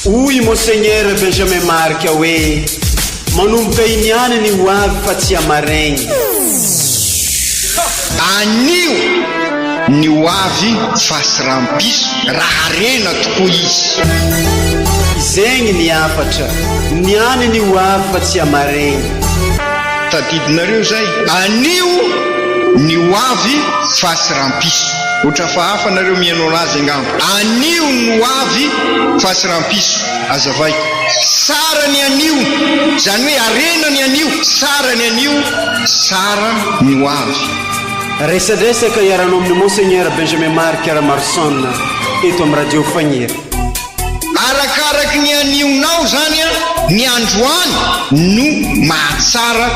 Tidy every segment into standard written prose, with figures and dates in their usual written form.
Hoy Monseigneur Benjamin Marc hoe manomboka iniany ny ho avy fa tsy amaregny. Anio ny ho avy fa sy rampiso raha rena tokoa izy. Zegny ny afatra, niany ny ho avy fa tsy amaregny. Tadidinareo zay, anio ny ho avy fa sy rampiso. Otra fa hafa nareo mihaino anazy angambo. Anio ny ho avy fa sy rampiso. Azavay, sara ny anio, zany hoe arena ny anio, sara ny anio, sara ny ho avy. Resadresaka iaranao amin'ny Monseigneur Benjamin Marc Marson eto amin'ny radio Fagniry. Arakaraky ny anionao zany ny androany no mahatsara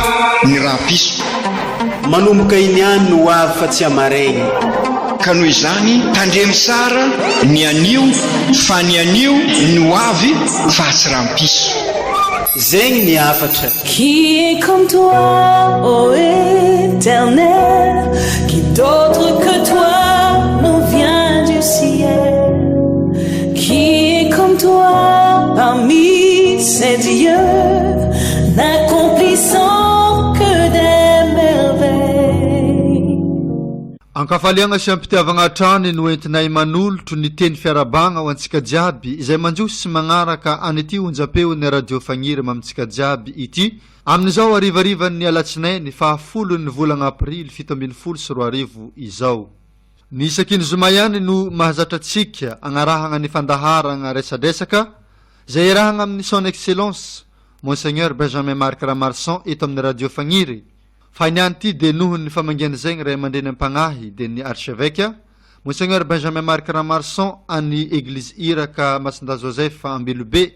ny rampiso. Manomboka iniany no ho avy fa tsy amaregny. Ka noho izany tandremy sara ny anio fa ny anio no avy fa tsy rampiso. Zegny ny afatra. Qui est comme toi, ô Éternel, qui d'autre que toi nous vient du ciel? Qui est comme toi parmi ces dieux, n'accomplissant que des merveilles? Ankafaliagna sy ampitiavagna hatrany no entinay manolotro ny teny fiarabagna ho antsika jiaby izay manjosy sy magnaraka an'ity onjam-peon'ny radio Fagniry mamintsika jiaby ity amin'izao arivarivan'ny alatsinainy fa 10 ny volagna aprily 2024 izao. Ny isakiny zoma ihany no mahazatratsika agnarahagna ny fandaharagna resadresaka zay irahagna amin'ny son excellence Monseigneur Benjamin Marc Marson eto amin'ny radio Fagniry. Fa niany ty de nohon'ny famangena zegny ray aman-dreny ampagnahy de ny archevêque Monseigneur Benjamin Marc Marson any église iraka Masinda Joseph Ambilobe.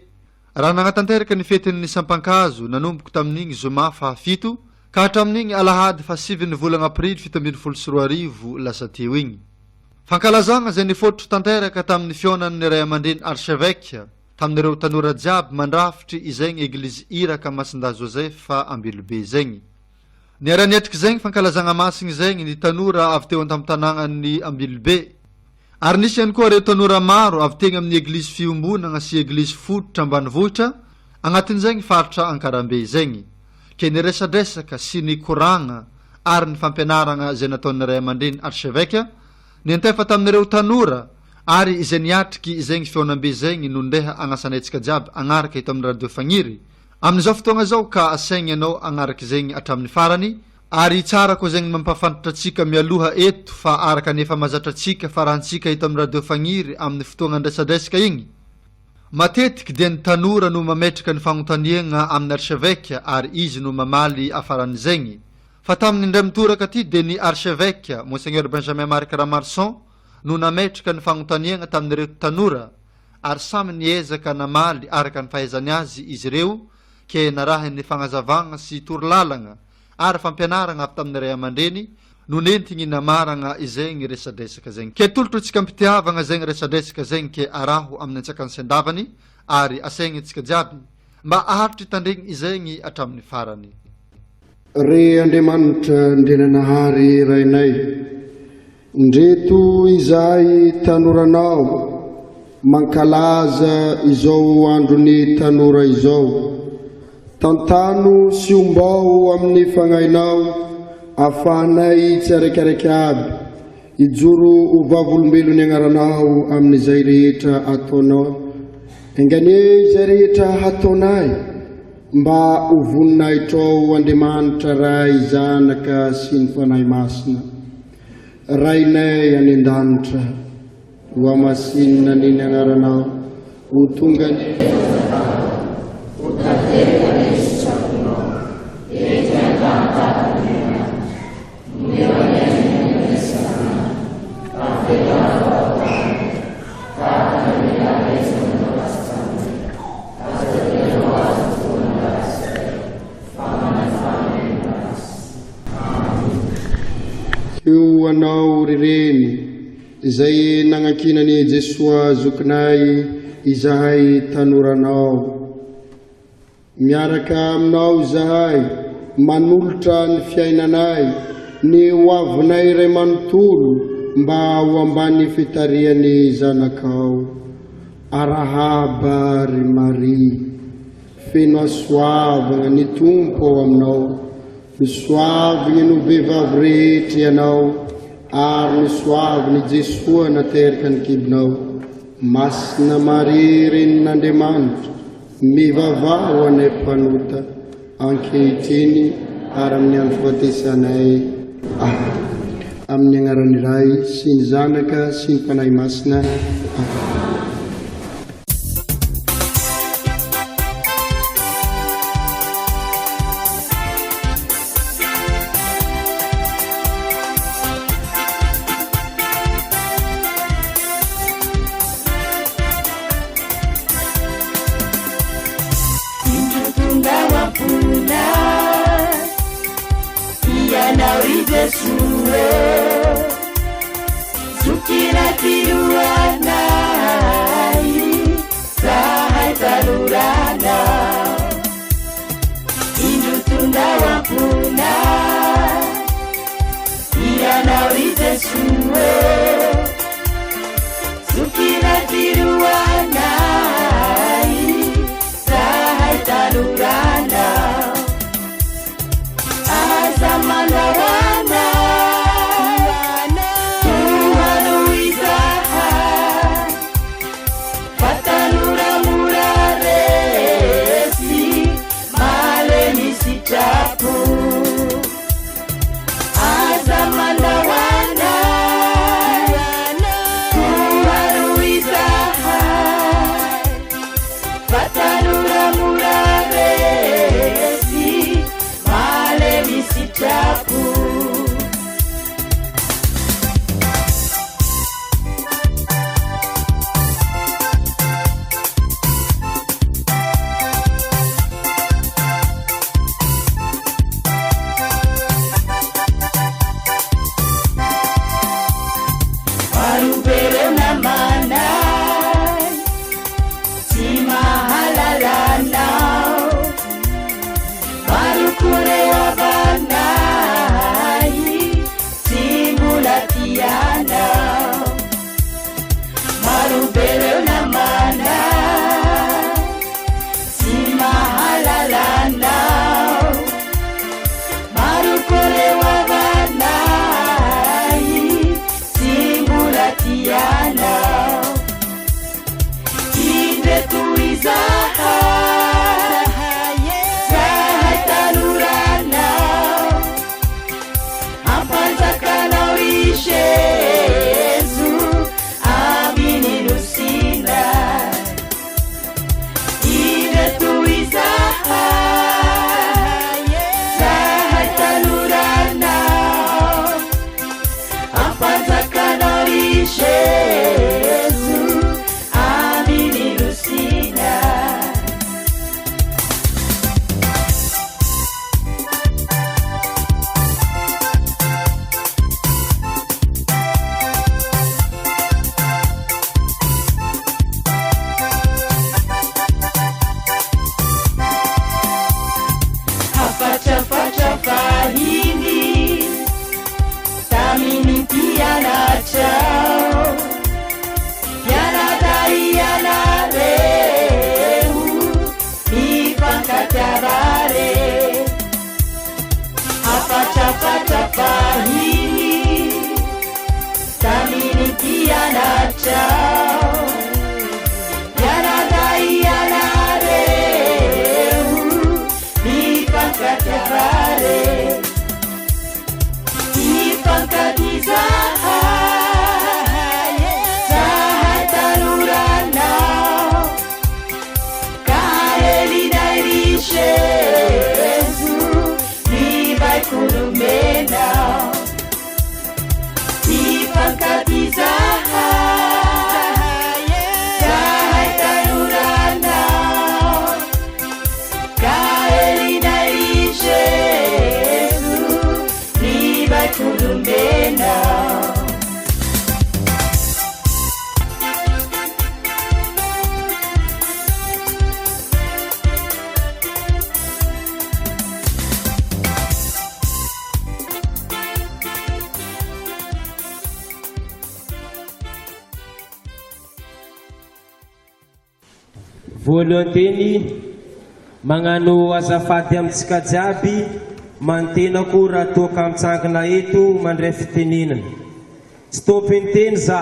Raha nagnatanteraka ny fetin'ny sampankazo nanomboka tamin'igny zoma fa 7 ka hatramin'igny alahady fa 7 ny volagna aprily 2024 lasa teo igny. Fankalazagna zay nifotro tanteraka tamin'ny fionan'ny ray aman-dreny archevêque tamin'ireo tanora jiaby mandrafitry izegny église iraka Masinda Joseph Ambilobe zegny. Niaraniatriky zegny fankalazagna masigny zegny ny tanora avy teo an-tamin'ny tanagnan'ny Ambilobe. Ary nisy ihany koa reo tanora maro avy tegny amin'ny église fiombonagna sy église fototra ambanivohitra agnatin'izegny faritra Ankarambe zegny. Ke ny resadresaka sy ny koragna ary ny fampianaragna zay nataon'ny ray aman-dreny archevêque niantefa tamin'ireo tanora ary izay niatriky zegny fionambe zegny no ndeha agnasanaytsika jiaby agnaraka eto amin'ny radio Fagniry. Amin'izao fotoagna zao ka asaigny ianao agnaraka zegny hatramin'ny farany ary tsara koa zegny mampafantatra atsika mialoha eto fa araka nefa mazatra atsika farahantsika eto amin'ny radio Fagniry amin'ny fotoagna andresadresaka igny. Matetiky dia ny tanora no mametraka ny fagnontaniagna amin'ny archevêque ary izy no mamaly afarany zegny. Fa tamin'ny indray mitoraka ty dia ny archevêque Monseigneur Benjamin Marc Marson no nametraka ny fagnontaniagna tamin'ireo tanora ary samy niezaka namaly araka ny fahaizany azy izy ireo ke narahiny fagnazavagna sy torolalagna ary fampianaragna avy tamin'ny ray aman-dreny no nentigny namaragna izegny resadresaka zegny. Ke tolotro tsika ampitiavagna zegny resadresaka zegny ke araho amin'ny antsakany sendavany ary asaigny tsika jiaby mba aharitry tandregny izegny hatramin'ny farany. Re Andriamanitra ndrenanahary rainay, ndreto izay tanoranao mankalaza izao androny tanora izao. Tantano sy ombao amin'ny fagnainao afahanay tsy araikaraiky aby ijoro ho vavolombelony agnaranao amin'izay rehetra ataonao. Enganie izay rehetra hataonay mba ho voninahitrao Andriamanitra ray zanaka sy ny fanahy masina. Rainay any an-danitra ho amasinina niny agnaranao ho tonga io anao rireny izay nagnakinany Jesoa zokinay izahay tanoranao. Miaraka aminao izahay manolotra ny fiainanay ny hoavinay ray manontolo mba ho ambany fitariany zanakao. arahaba ry Maria, feno asoavagna ny tompo ao aminao, nisoavigny no vehivavy rehetra ianao, ary nisoaviny Jesoa nateraka ny kibinao. Masina Maria renin'Andriamanitra, mivavao anay mpanota, ankehitriny ary amin'ny andro fahatesanay. Amin'ny agnaran'ny Ray sy ny Zanaka sy ny Fanahy Masina. Kudumbena voalohany teny magnano azafady amintsika jiaby mantenako raha toaka mitsangana eto mandray fitenenana. Tsy tompiny teny za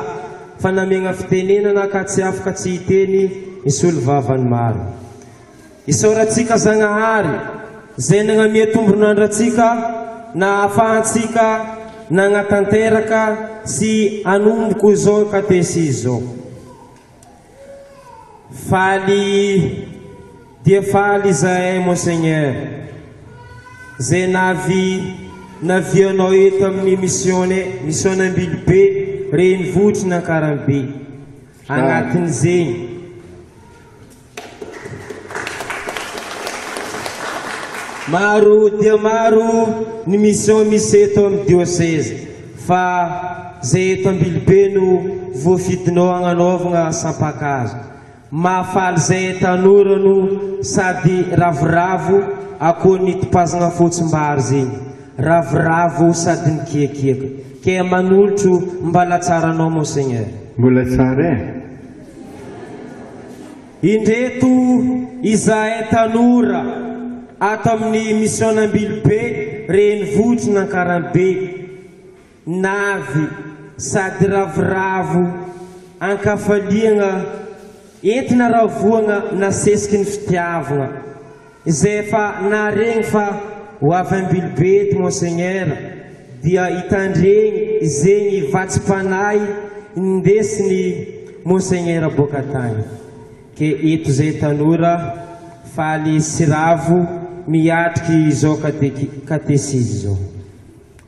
fa namiagna fitenenana ka tsy afaka tsy hiteny misolo vavany maro. Isaorantsika Zagnahary zay nagnamia tombon'andratsika na afahantsika nagnatanteraka sy anomboko izao katesy izao. Faly dia faly izahay Monseigneur zay navianao eto amin'ny missione Ambilobe renivohitra n'Ankarambe agnatin'izegny maro dia maro ny mission misy eto amin'ny diocèse fa zay eto Ambilobe no voafidinao agnanaovagna sampakazo. Mahafaly zay tanora no sady ravoravo akoho ny tipazagna fotsim-bary zegny, ravoravo sady nikiakiaka. Ke manolotro mbala tsaranao Monseigneur. Mbola tsara indreto izahay tanora ato amin'ny mission Ambilobe renivohitra n'Ankarambe navy sady ravoravo ankafaliagna entina ravoagna nasesiky ny fitiavagna izay efa naregny fa ho avy Ambilobe eto Monseigneur dia hitandregny zegny vatsim-panay indesiny Monseigneur boaka tany. Ke eto zay tanora faly siravo miatriky izao katesisy izao.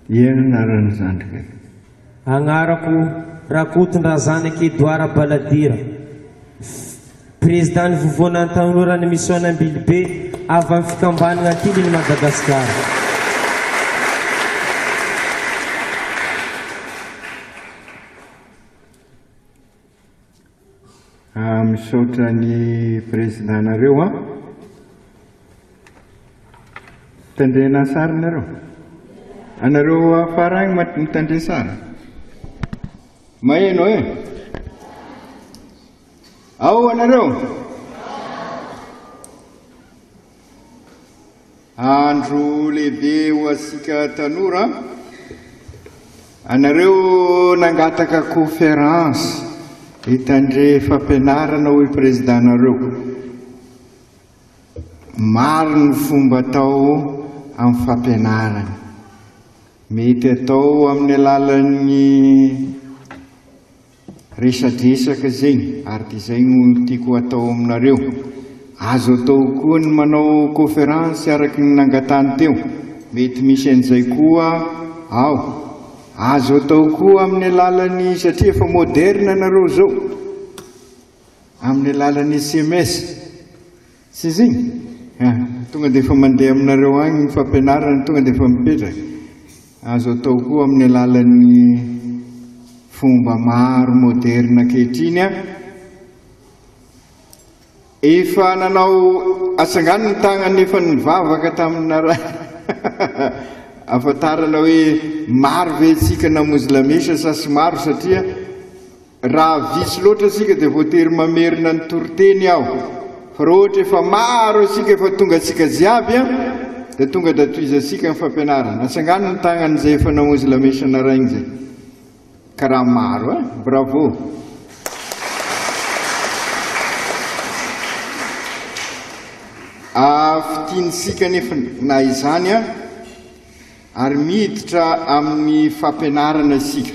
Ino anaran'ny zandrika? Agnarako Rakotondrazanaky Edouard Baladira, président vovoanan'ny tanora ny mission Ambilobe avy amin'ny fikambanana antily ny Madagasikara. Misaotra ny présidentareo tandrena sary nareo. Anareo afara agny mitandre sary. Maheno ao anareo. Andro lehibe ho asika tanora. Anareo nangataka conférence hitandre fampianarana hoy présidentareo. Maro ny fomba atao amin'ny fampianarana. Mety atao amin'ny alalan'ny resadresaka zegny ary dia zay no tiako atao aminareo. Azo atao koa ny manao conférence araky ny nangatany teo. Mety misy an'izay koa ao. Azo atao koa amin'ny alalan'ny satria efa moderne anareo zao. Amin'ny alalan'ny SMS. Sy zegny. Tonga dia efa mandeha aminareo agny ny fampianarana tonga dia efa mipetraka. Azo atao koa amin'ny alalan'ny fomba maro moderne ankehitriny efa nanao atsangano ny tagnany efa nivavaka taminara afatarana hoe maro ve tsika namonjy lamesa sa sy maro satria raha visy loatra sika dia voatery mamerina ny toroteny aho fa raha ohatra efa maro asika efa tonga atsika jiaby dia tonga da toizasika ny fampianarana. Atsangano ny tagnany zay efa namonjy lamesa naraigny zay. Karaha maro bravo. Fitiantsika nefa na izany ary miditra amin'ny fampianarana isika.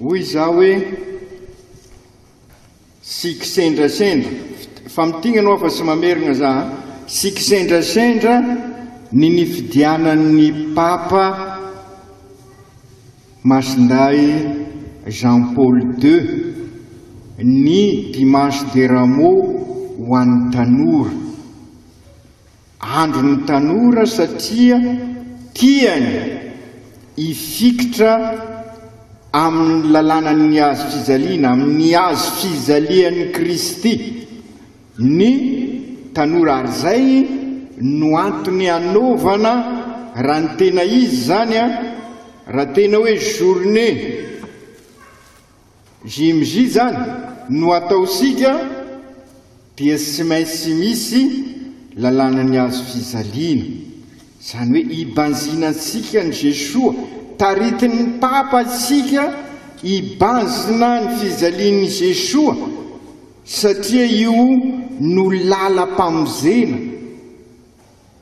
Hoy zao hoe sika sendrasendra fa mitigna anao fa sy mamerina za. Sika sendrasendra ny nifidianan'ny Papa Masinday Jean-Paul II ny Dimanche des Rameaux ho an'ny tanora. Andro ny tanora satria tiany ifikitra amin'ny lalànan'ny azo fizaliana, amin'ny azo fizalian'ny Kristy. Ny tanora ary zay no antony anaovana raha ny tena izy zany raha tena hoe journée JMJ zany no ataosika dia tsy maintsy misy lalàna ny azo fizaliana, izany hoe ibanjinantsika ny Jesoa, taritin'ny Papa atsika ibanjina ny fizalian'i Jesoa, satria io no lalam-pamonjena.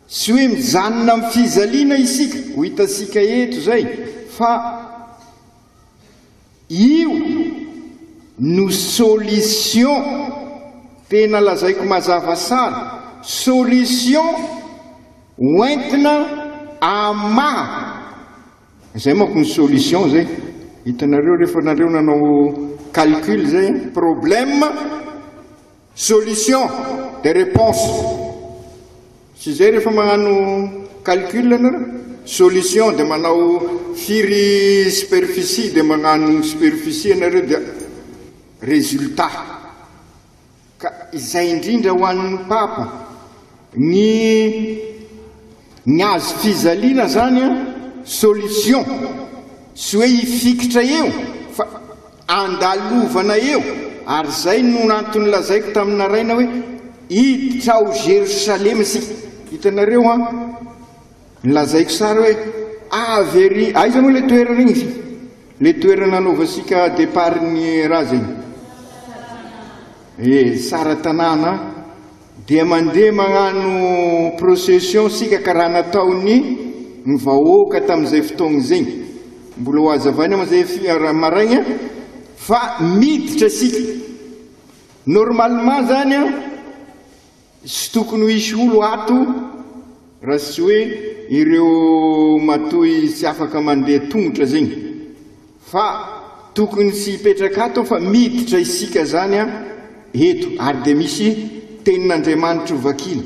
Tsy hoe mijanona amin'ny fizaliana isika, ho hitasika eto zay, fa io no solution, tena lazaiko mazava tsara, solution hoentina amaha. Zay manko ny solution zay. Hitanareo rehefa nareo nanao calcul zay, problème, solution, de réponse. Sy zay rehefa magnano calcul nareo, solution de manao firy superficie de magnano superficie nareo de résultat. Ka izay indrindra ho an'ny Papa, ny azo fizaliana zany a solution, tsy hoe ifikitra eo fa andalovana eo. Ary zay no antony lazaiko tamina raina hoe hiditra ao Jerosalema sika. Hitanareo a, lazaiko sara hoe avery, aiza moa le toera regny, le toera nanaovasika départ ny raha zegny, Sara tanàna, dia mandeha magnano procession sika karaha nataony ny vahoaka tamin'izay fotoagna zegny. Mbola ho azavaina am'izay maraigna fa miditra sika. Normalement zany a, sy tokony ho isy olo ato raha tsy hoe ireo matoy tsy afaka mandeha tongotra zegny, fa tokony tsy hipetraka ato fa miditra isika zany a eto. Ary dia misy tenin'Andriamanitra ho vakina,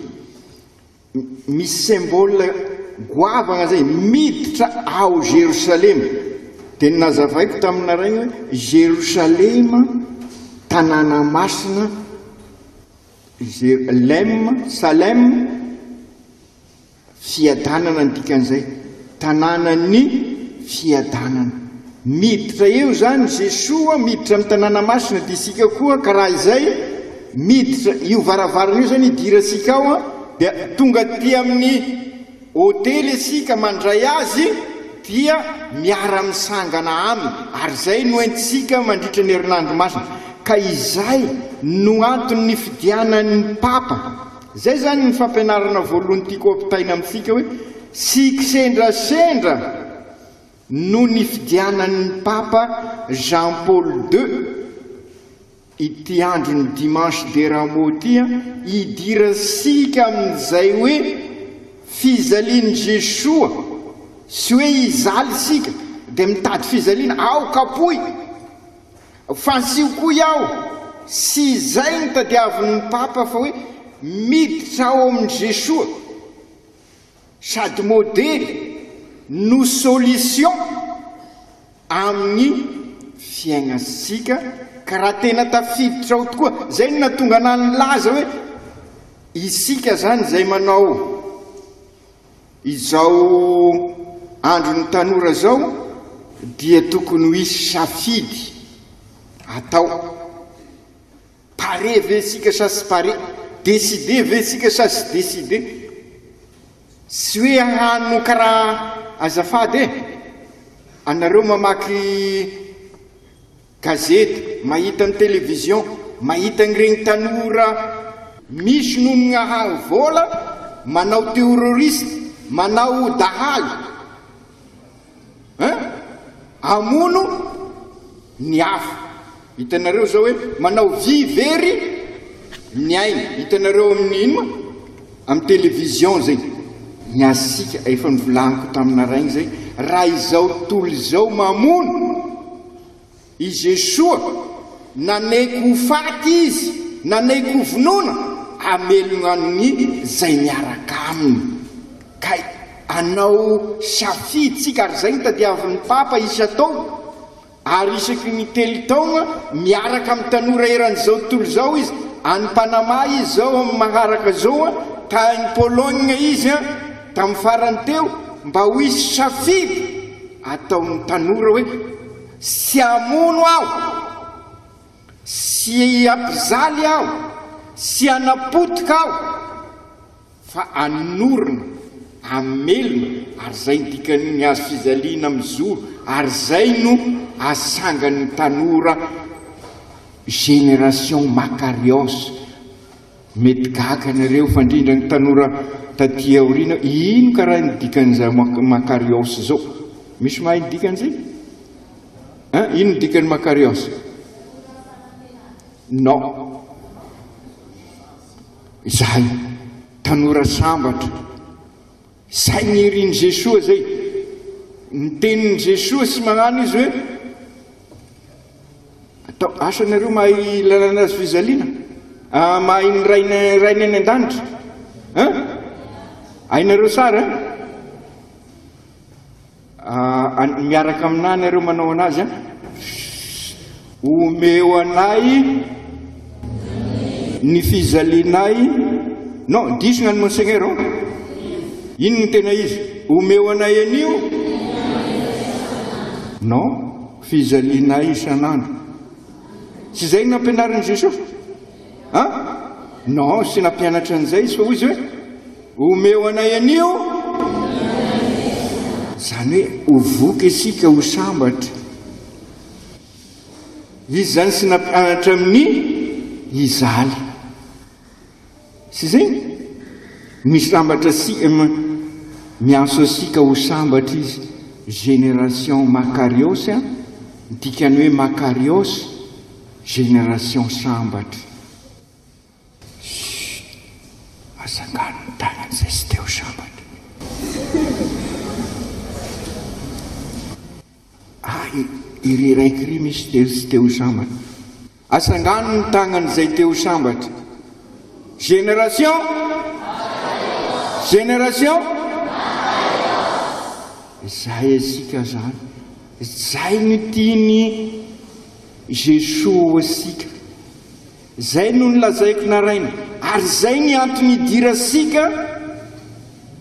misy symbole goavagna zay, miditra ao Jerosalema. Dia nazavaiko tamina raigny hoe Jerosalema, tanàna masina, Salem, fiadanana ny dikan'izay, tanàna ny fiadanana. Miditra eo zany Jesoa, miditra amin'ny tanàna masina, dia isika koa karaha izay miditra io varavarana io zany idirasika ao a, dia tonga aty amin'ny hôtely isika mandray azy, dia miara-misangana aminy. Ary zay no entisika mandritra ny herinandro masina. Ka izay no antony ny fidianan'ny Papa. Zay zany ny fampianarana voalohany tiako ampitaina amintsika hoe tsy kisendrasendra no ny fidianan'ny Papa Jean Paul II ity andro ny dimanche de Rameau ty idirasika amin'izay hoe fizalian'i Jesoa, sy hoe izaly sika dia mitady fizaliana ao kapoy fansiokoy ao. Sy izay ny tadiavin'ny Papa fa hoe miditra ao amin'i Jesoa, sady modely no solution amin'ny fiainasika, ka raha tena tafiditra ao tokoa. Zay no natonga ana ny laza hoe isika zany zay manao izao andro ny tanora zao, dia tokony ho isy safidy atao. Pare ve sika sa sy pare, décidé ve sika sa sy décidé. Tsy hoe agnano karaha azafady anareo mamaky gazety, mahita ny télévision, mahita ny regny tanora misy nono gnaha vola, manao terroriste, manao dahaly, amono ny hafa. Hitanareo zao hoe manao vy very ny aina. Hitanareo amin'ny ino amin'ny télévision zay. Ny asika efa nivolaniko tamina raigny zay, raha izao tolo izao mamono i Jesoa, naneko faty izy, naneko vonona, amelonany zay miaraka aminy. Ka anao safidy tsika, ary zay ny tadiavin'ny Papa isa tao. Ary isaky ny telo taogna miaraka amin'ny tanora eran'izao tontolo zao izy. Any Panama izy zao amin'ny maharaka zao, ka any Pologne izy tamin'ny farany teo, mba ho isy safidy ataon'ny tanora hoe sy amono aho, sy ampizaly aho, sy anapotika aho fa anorona amelona ary zay nydikany azo fizaliana mizoro ary zay no asangany tanora génération Makarios. Mety gaka nareo fandrindra ny tanora taty aoriana ino karaha nidikan'izay Makarios zao? Misy mahay nidikan'izay? Ino nidikany Makarios? Non, zay tanora sambatra, zay nirian'i Jesoa zay, nitenin'i Jesoa sy magnano izy hoe atao asa nareo mahay lalana azy fizaliana, mahay ny rainy any an-danitra, hainareo sara miaraka aminahy nareo manao anazy omeo anay ny fizalianay. Non, diso gnany monseigneur. Ino ny tena izy? Omeo anay anio? Non, fizalianay isan'andro. Tsy zay nampianarin'i Jesosy? Non, sy nampianatra an'izay izy fa hoy izy hoe omeo anay anio? Zany hoe hovoky isika ho sambatra. Izy zany sy nampianatra amin'ny izaly. Sy zay misambatra mianso asika ho sambatra izy. Génération Makarios, dikany hoe Makarios, génération sambatra. Asangano ny tagnan'izay sy teo sambatra. Iry raiky ry misy sy teo sambatra. Asangano ny tagnan'izay teo sambatra. Génération zay asika zany. Zay ny tiany Jesosy asika. Zay no nilazaiko naraina. Ary zay ny antony idirasika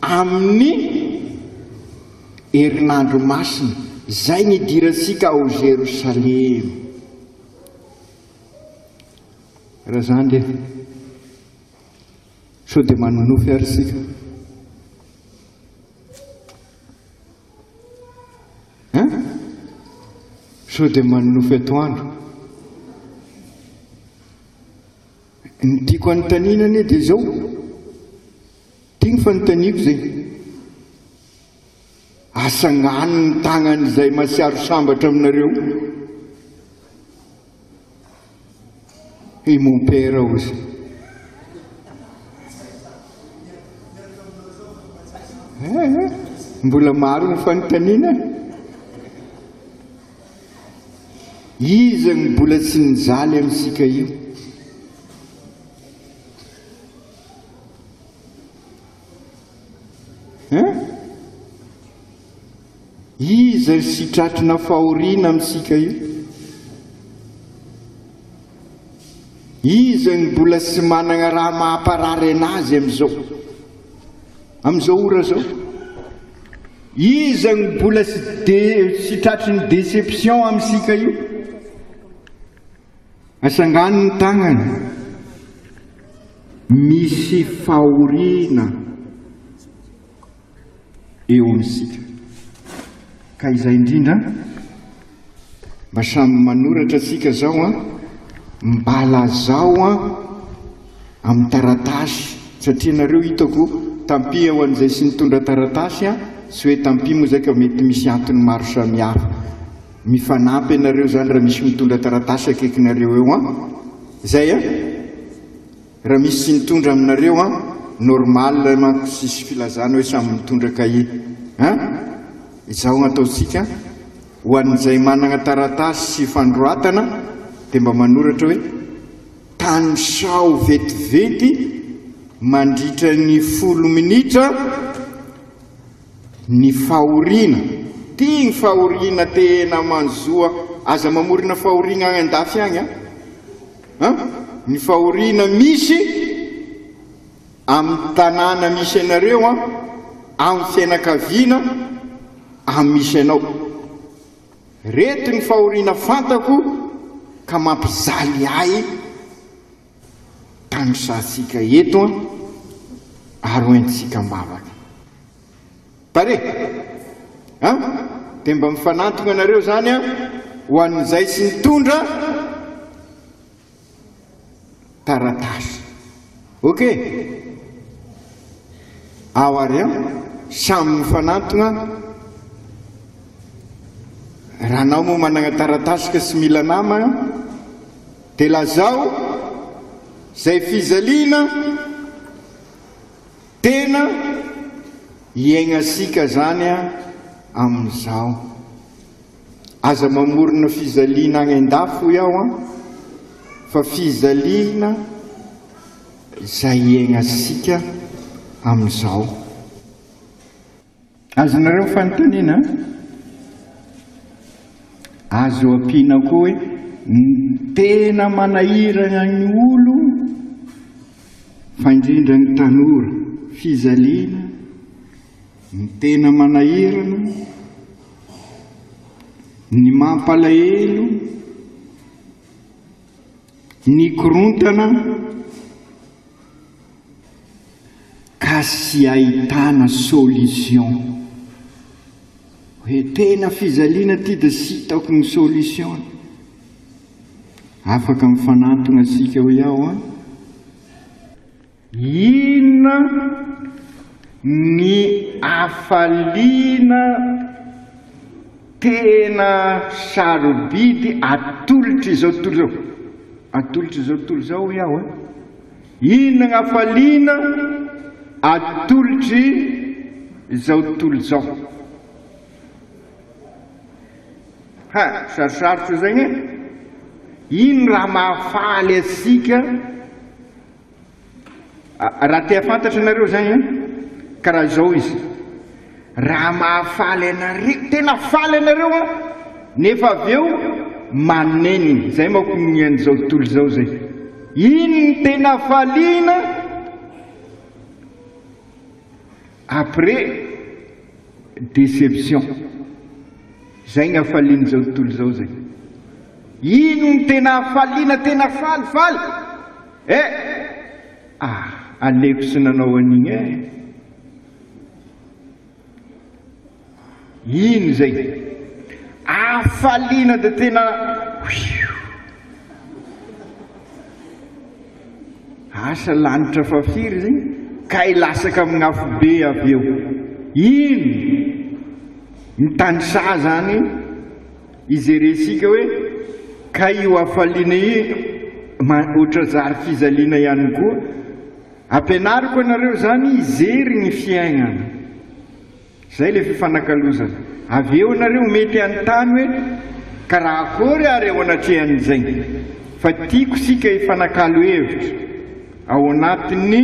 amin'ny herinandro masina. Zay ny idirasika ao Jerosalema. Raha zany le sao dia manonofy ary sika. Sao dia manonofy atoandro. Ny tiako anontaniana dia zao. Tia ny fanontaniako zay. Asangano ny tagnan'izay masiaro sambatra aminareo. I mon père aussi. Mbola maro ny fanontaniana. Iza ny mbola tsy nijaly amintsika io? Iza ny sitratrina fahoriana amintsika io? Iza ny mbola tsy manana raha mahamparary anazy amin'izao ora zao? Iza ny mbola sitratriny déception amintsika io? Asangano ny tagnany. Misy fahoriana eo amintsika. Ka izay indrindra mba samy manoratra atsika zao mbala zao amin'ny taratasy, satria nareo hitako tampi ao an'izay sy nitondra taratasy sy hoe tampi moa zay ka mety misy antony maro samihafa. Mifanampy ianareo zany raha misy mitondra taratasy akaikinareo eo zay raha misy sy nitondra aminareo normal manko sisy filazana hoe samy mitondra cahier. Izao ataotsika ho an'izay manana taratasy sy fandroatana dia mba manoratra hoe tany sao vetivety mandritra ny 10 minitra ny fahoriana. Tia ny fahoriana tena manzoa, aza mamorina fahoriana agny an-dafy agny ny fahoriana misy amin'ny tanàna misy anareo amin'ny fianakaviana amin'ny misy anao. Reto ny fahoriana fantako ka mampizaly ahy hanosasika eto ary hoentsika mavaka pare dia mba mifanantona anareo zany ho an'izay sy nitondra taratasy ok ao ary samy mifanantona raha nao moa manana taratasy ka sy mila nama dia lazao zay fizaliana tena iainasika zany amin'izao aza mamorona fizaliana any an-dafo iaho fa fizaliana zay iainasika amin'izao azonareo fanontaniana azo ampiana koa hoe ny tena manahirana ny olo fa indrindra ny tanora fizaliana ny tena manahirana ny mampalahelo ny korontana ka sy ahitana solution hoe tena fizaliana ty dia sy hitako ny solution afaka mifanantona asika ho iaho inona ny afaliana tena sarobidy atolotry izao tontolo izao atolotry izao tontolo izao ho iaho inona ny afaliana atolotry izao tontolo izao sarosarotra zegny ino raha mahafaly asika raha tia fantatra anareo zany karaha zao izy raha mahafaly anareo tena faly anareo nefa avy eo maneniny zay manko ny an'izao tontolo izao zay ino ny tena faliana après déception zay ny afaliana zao tontolo izao zay ino ny tena afaliana tena falifaly aleko sy nanao an'igny ino zay afaliana dia tena asa lanitra fafiry zegny ka ilasaka amin'ny afobe avy eo ino ny tanysa zany izy resika hoe ka io afaliana ohatra zary fizaliana ihany koa ampianariko anareo zany izery ny fiainana zay le fifanakalozana avy eo anareo mety anontany hoe karaha akory ary ao anatrehan'izay fa tiako sika hifanakalo hevitra ao anatin'ny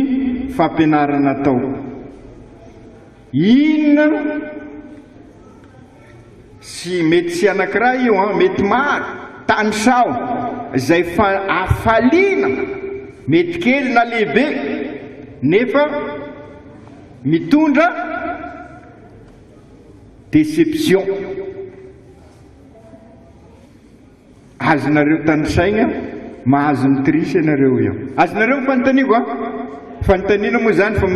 fampianarana atao inona sy mety sy anankiray io mety maro tany sao zay afaliana mety kely na lehibe nefa mitondra déception azonareo tanysaigna mahazo mitrisy anareo io azonareo fanontaniako fanontaniana moa zany fa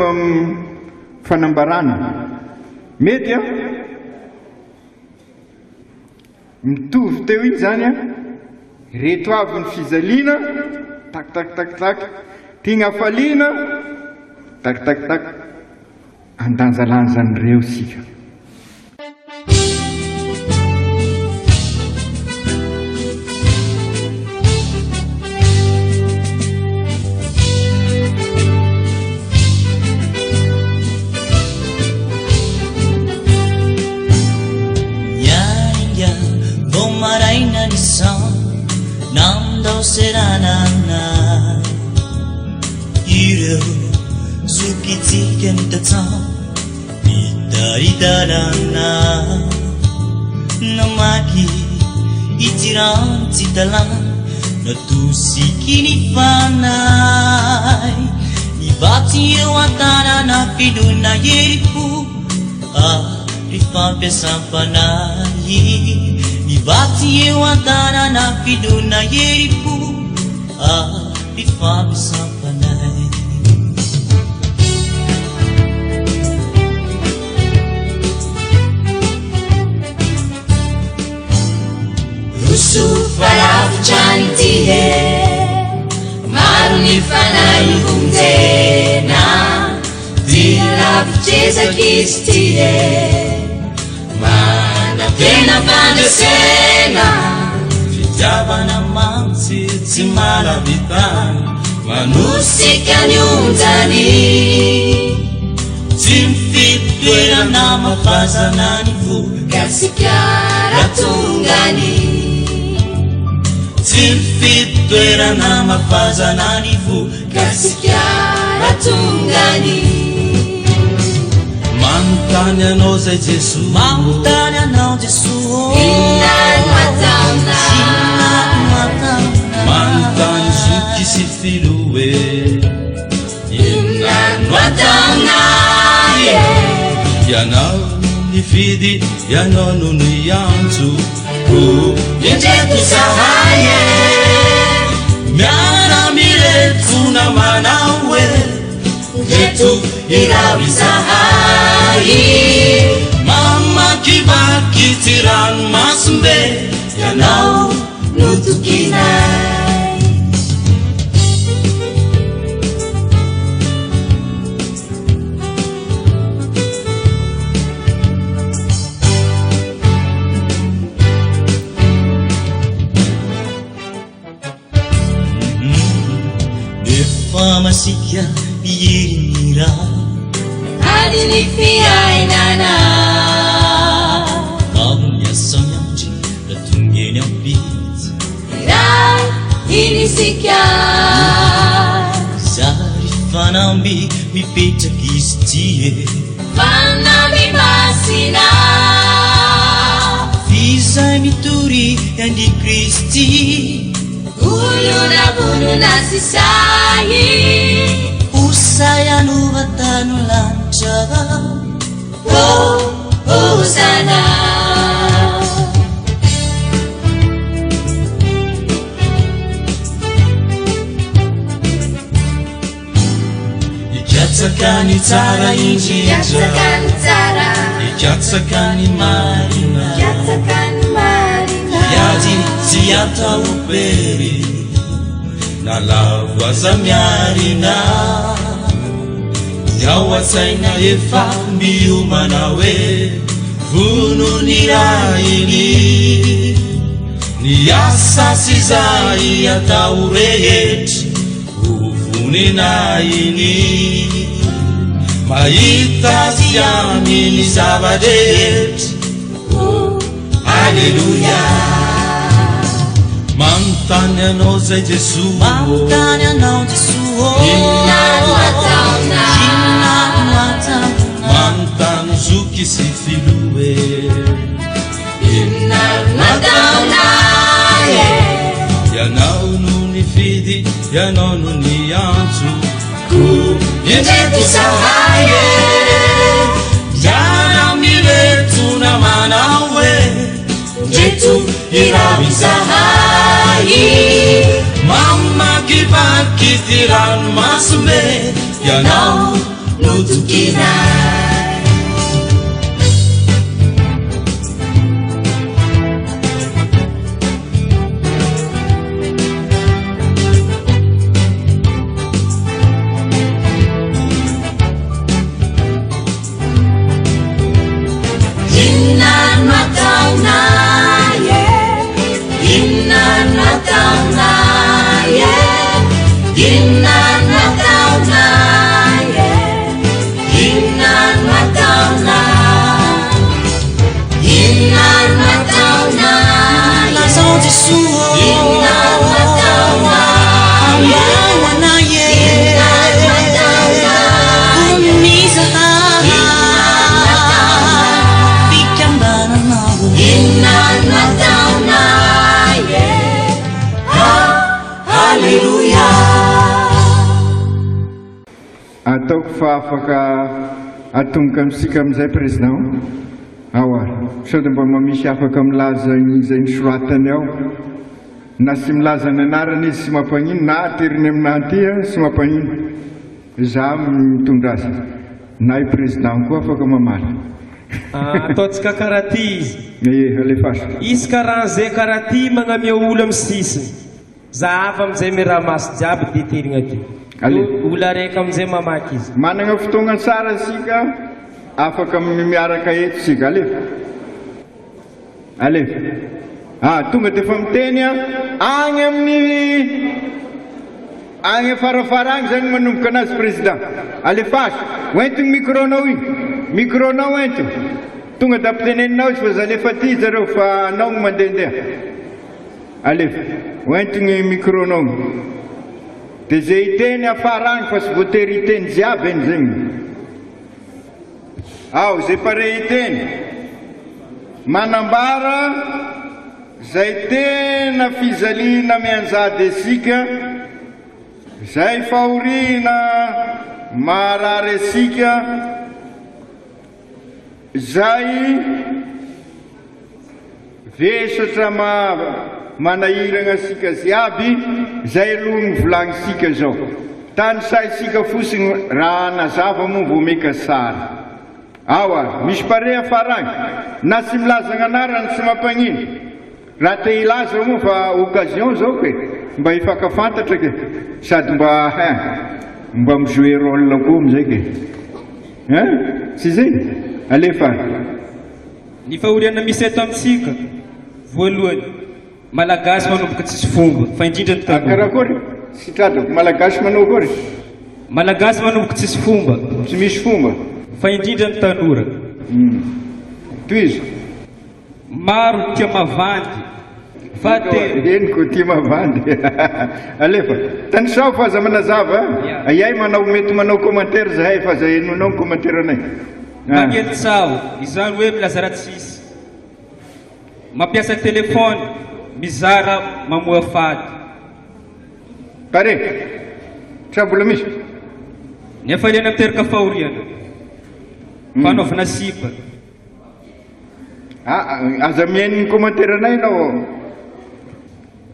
fanambarana mety mitovy teo iny zany reto avy ny fizaliana tak tiagna afaliana tak andanjalanjan'ireo sika Seranana Iro Zukitiken tata Itaridarana Namaki Itiran Titalan Natusikini fanay Ibati watana na piduna yeriku Rifampe sampanay Ibati watana na piduna yeriku rifampe sampanay falavitra ny tie maro ny fanahy vonjena dia lavitrezaky izy tie manatena fandresena fitiavana mantsy tsy maravitany manosika ny onjany tsy mifitoerana mafazana ny vogasika ratongany tsy mifitoerana mafazana ny vogasika ratongany manontany anao zay Jesosy manontany anao Jesosy inano ataona manontany zoky sy filoe inano ataona ianao nifidy ianao no niantso indreto zahay miara-mireto namanao e indreto iraby zahay mamakivaky ty ranomasombe ianao no tokinay masika pierinira adiny fiainana miasa miandry ratongeny ampitsy iray inisika zary fanamby mipetraky izy tie fanamby masina fizay mitory andry Kristy uluna bununa sisahi usaya nuvatanu lancha usana ikatsakani tsara injinja ikatsakani marina yaji ziyata uperi na lavaza miarina yawasaina efa miomana we vononirainy niasasy zay atao rehetry ovoninainy mahita azy aminy zava-drehetry Alleluia manontany anao zay Jesosy manontany anao Jesosy inano ataona manontany zoky sy filoe inano ataona ianao no nifidy ianao no niantso indreto zahay miara-mireto namanao e indreto iraby zahay mamakivaky ty ranomasombe ianao no tokinay ataoko fa afaka atomboka amintsika amin'izay président aoara sady mba mamisy afaka milaza izay nisoratany ao na sy milaza ny anarany izy sy mampanino na ateriny aminanty sy mampanino za mitondra azy na i président koa afaka mamala Ataontsika karaha ty izy. Alefaso. Izy karaha zay karaha ty magnamia olo amin'ny sisiny. Zahava amin'izay miaramasy jiaby diterigna ty. Olo araiky amin'izay mamaky izy. Manana fotoagna tsara sika afaka miaraka eto sika. Alefa. Tonga dia efa miteny agny amin'ny agny farafara agny zany manomboka anazy président. Alefaso, oentigny micronao igny. Micronao ento. Tonga da ampiteneninao izy fa zalefa ty zareo fa anao no mandehandeha. Alefa, oentigny micronao. Dia zay hiteny afara agny fa sy voatery hiteny jiaby eny zegny. Zay pare hiteny manambara zay tena fizaliana mianjady asika, zay fahoriana marary asika, zay vesatra manahirana asika ziaby, zay aloha ny volanisika zao. Tany saisika fosiny raha nazava moa vao meka sara. Misy pare afara agny. Na tsy milaza gn'anarany tsy mampanino. Raha te ilaza moa fa occasion zao ke mba hifankafantatra ke sady mba mijoue rôle koa amizay ke. Tsy zay? Alefa. Ny fahoriana misy eto amintsika voalohany malagasy manomboka tsisy fomba fa indrindra ny tanora. Karakory? Sitradako malagasy manao kory? Malagasy manomboka tsisy fomba. Tsy misy fomba. Fa indrindra ny tanora. Toizy. Maro tia mavandy. Heniko tia mavandy. Alefa. Tanisao fa aza manazava. Iay manao mety manao commentaire zahay fa zay henonao ny commentaire anay. Magnety sao, izany hoe milazara tsisy. Mampiasa telefony, mizara mamoa fady. Pare, trabola misy. Nefa ilena miteraka fahoriana. Fanaovana sipa. Aza mihaino ny commentaire anay nao.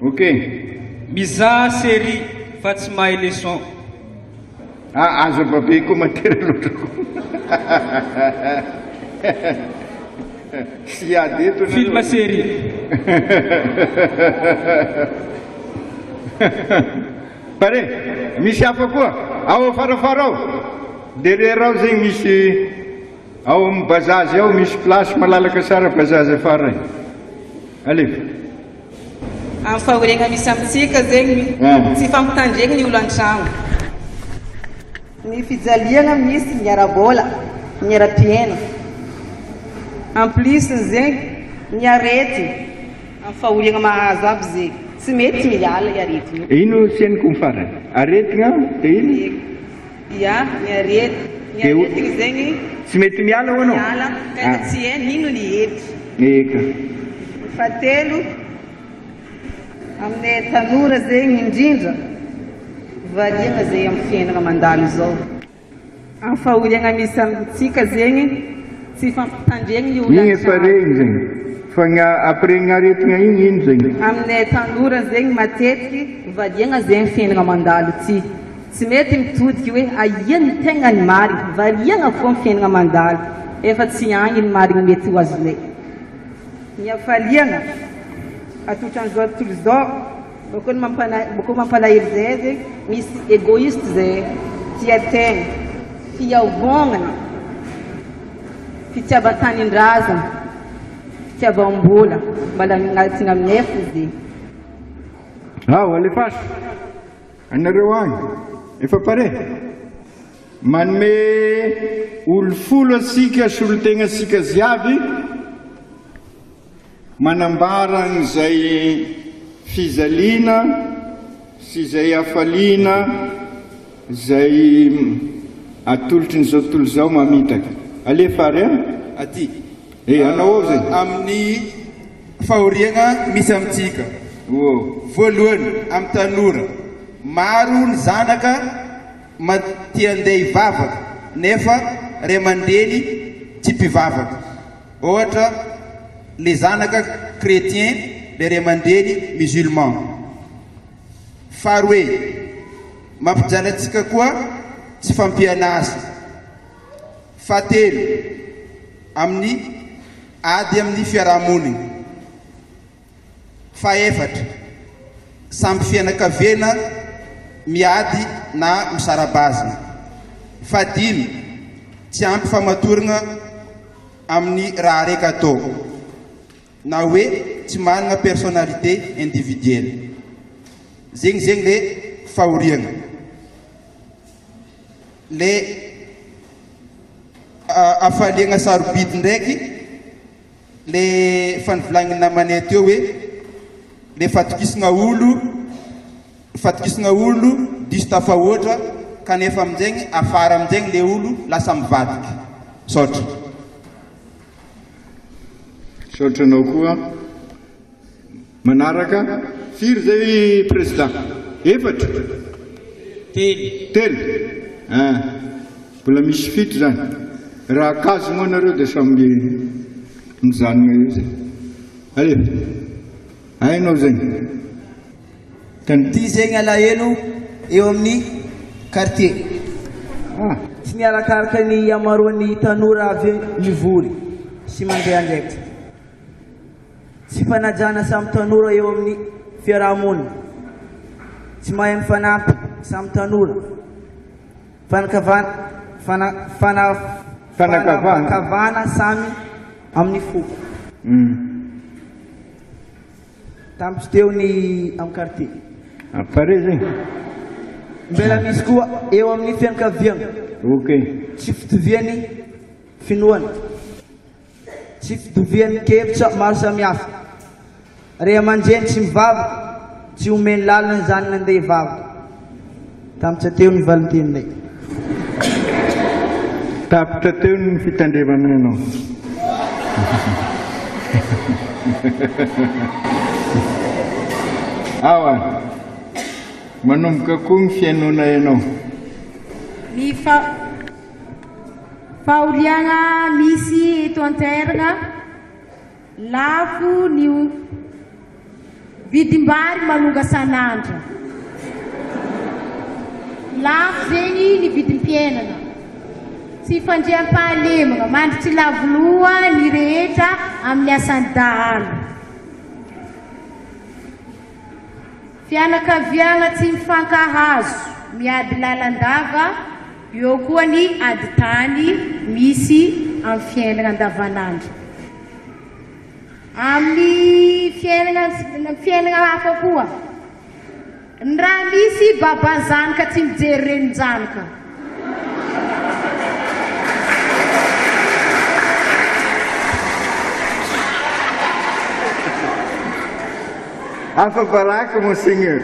Ok. Mizaha série fa tsy mahay leçon. Aza babe commentaire loatra. Si ady eto. Film série. Pare, misy hafa koa. Ao farafara ao. Derrière ao zegny misy ao amin'ny bazazy ao misy place malalaka tsara bazazy afara. Alefa. Amin'ny fahoriana misy amintsika zegny tsy fampitandregny ny olo an-tragno. Ny fijaliana misy miara-bola, miara-piaina. En plus zegny ny arety amin'ny fahoriana mahazo aby zegny. Tsy mety miala i arety. Ino sianiko mifarany? Aretigna dia ino? Ia, ny arety. Ny aretigny zegny tsy mety miala ho anao? Miala, ka tsy hainy ino ny hety. Eka. Fahatelo, aminay tanora zegny indrindra variana zay amin'ny fiainana mandalo zao. Amin'ny fahoriana misy amintsika zegny tsy fampitandregny ny olo efa regny zegny. Fa après ny aretigna igny ino zegny? Aminay tanora zegny matetiky variana zay amin'ny fiainana mandalo ty. Tsy mety mitodiky hoe aia ny tegna ny marina, variana foa amin'ny fiainana mandalo. Efa tsy agny ny marina mety ho azonay. Ny afaliana atotran'izao tontolo izao, bako mampalahelo zay zegny, misy égoïste zay, tia-tegna, fiavognana, fitiavan-tanindrazana, fitiavam-bola, mbala agnatina aminay fo zegny. Alefaso, anareo agny, efa pare. Manome olo folo asika sy olo-tegna asika ziavy manambara n'izay fizaliana sy izay afaliana zay atolotry n'izao tontolo izao mamitaka. Alefary aty. Anao ao zay. Amin'ny fahoriana misy amintsika. Voalohany amin'ny tanora. Maro ny zanaka tia andeha hivavaka nefa ray aman-dreny tsy mpivavaka. Ohatra le zanaka chrétien, le ray aman-dreny musulman. Faharoe, mampijaly antsika koa tsy fampianasa. Fahatelo, amin'ny ady amin'ny fiarahamonina. Faefatra, samby fianakaviana miady na misara-bazana. Fadimy, tsy ampy famatorana amin'ny raha reka atao na hoe tsy manana personnalité individuelle. Zegny le fahoriana. Le afaliana sarobidy ndraiky le fanivolagny namanay teo hoe le fatokisana olo diso tafahoatra kanefa amin'izegny afara amin'izegny le olo lasa mivadiky. Saotra. Saotranao koa. Manaraka firy zay président? Efatra? Telo. Mbola misy fito zany. Raha akazo moa nareo dia samby mijanona eo zay. Aleo. Hainao zany. Ty zegny alahelo eo amin'ny quartier. Tsy miarakaraka ny amaroan'ny tanora avy mivory sy mandeha ndraiky. Tsy fanajana samy tanora eo amin'ny fiarahamonina. Tsy mahay mifanampy samy tanora. Fanakavana samy amin'ny foko. Tampitsy teo ny amin'ny quartier. Pare zay. Mbela misy koa eo amin'ny fianakaviana. Tsy fitoviany finoana. Tsy fitoviany kevitra maro samihafa. Ray aman-dreny tsy mivavaka, tsy omeny lalina ny zanany andeha hivavaka. Tampitra teo ny valin-teninay. Tapitra teo ny fitandremana anao. Awa, manomboka koa ny fiainona ianao. Ny fahoriana misy eto an-toerana, lafo ny vidim-bary manonga san'andra. Lafo zegny ny vidim-piainana. Tsy fandriam-pahalemana, mandritry lavoloa ny rehetra amin'ny asan'ny dahalo. Fianakaviana tsy mifankahazo, miady lalandava, eo koa ny ady tany misy amin'ny fiainana andavanandro. Amin'ny fiainana hafa koa, ny raha misy baban-janaka tsy mijery renin-janaka. Afa baraka monseigneur.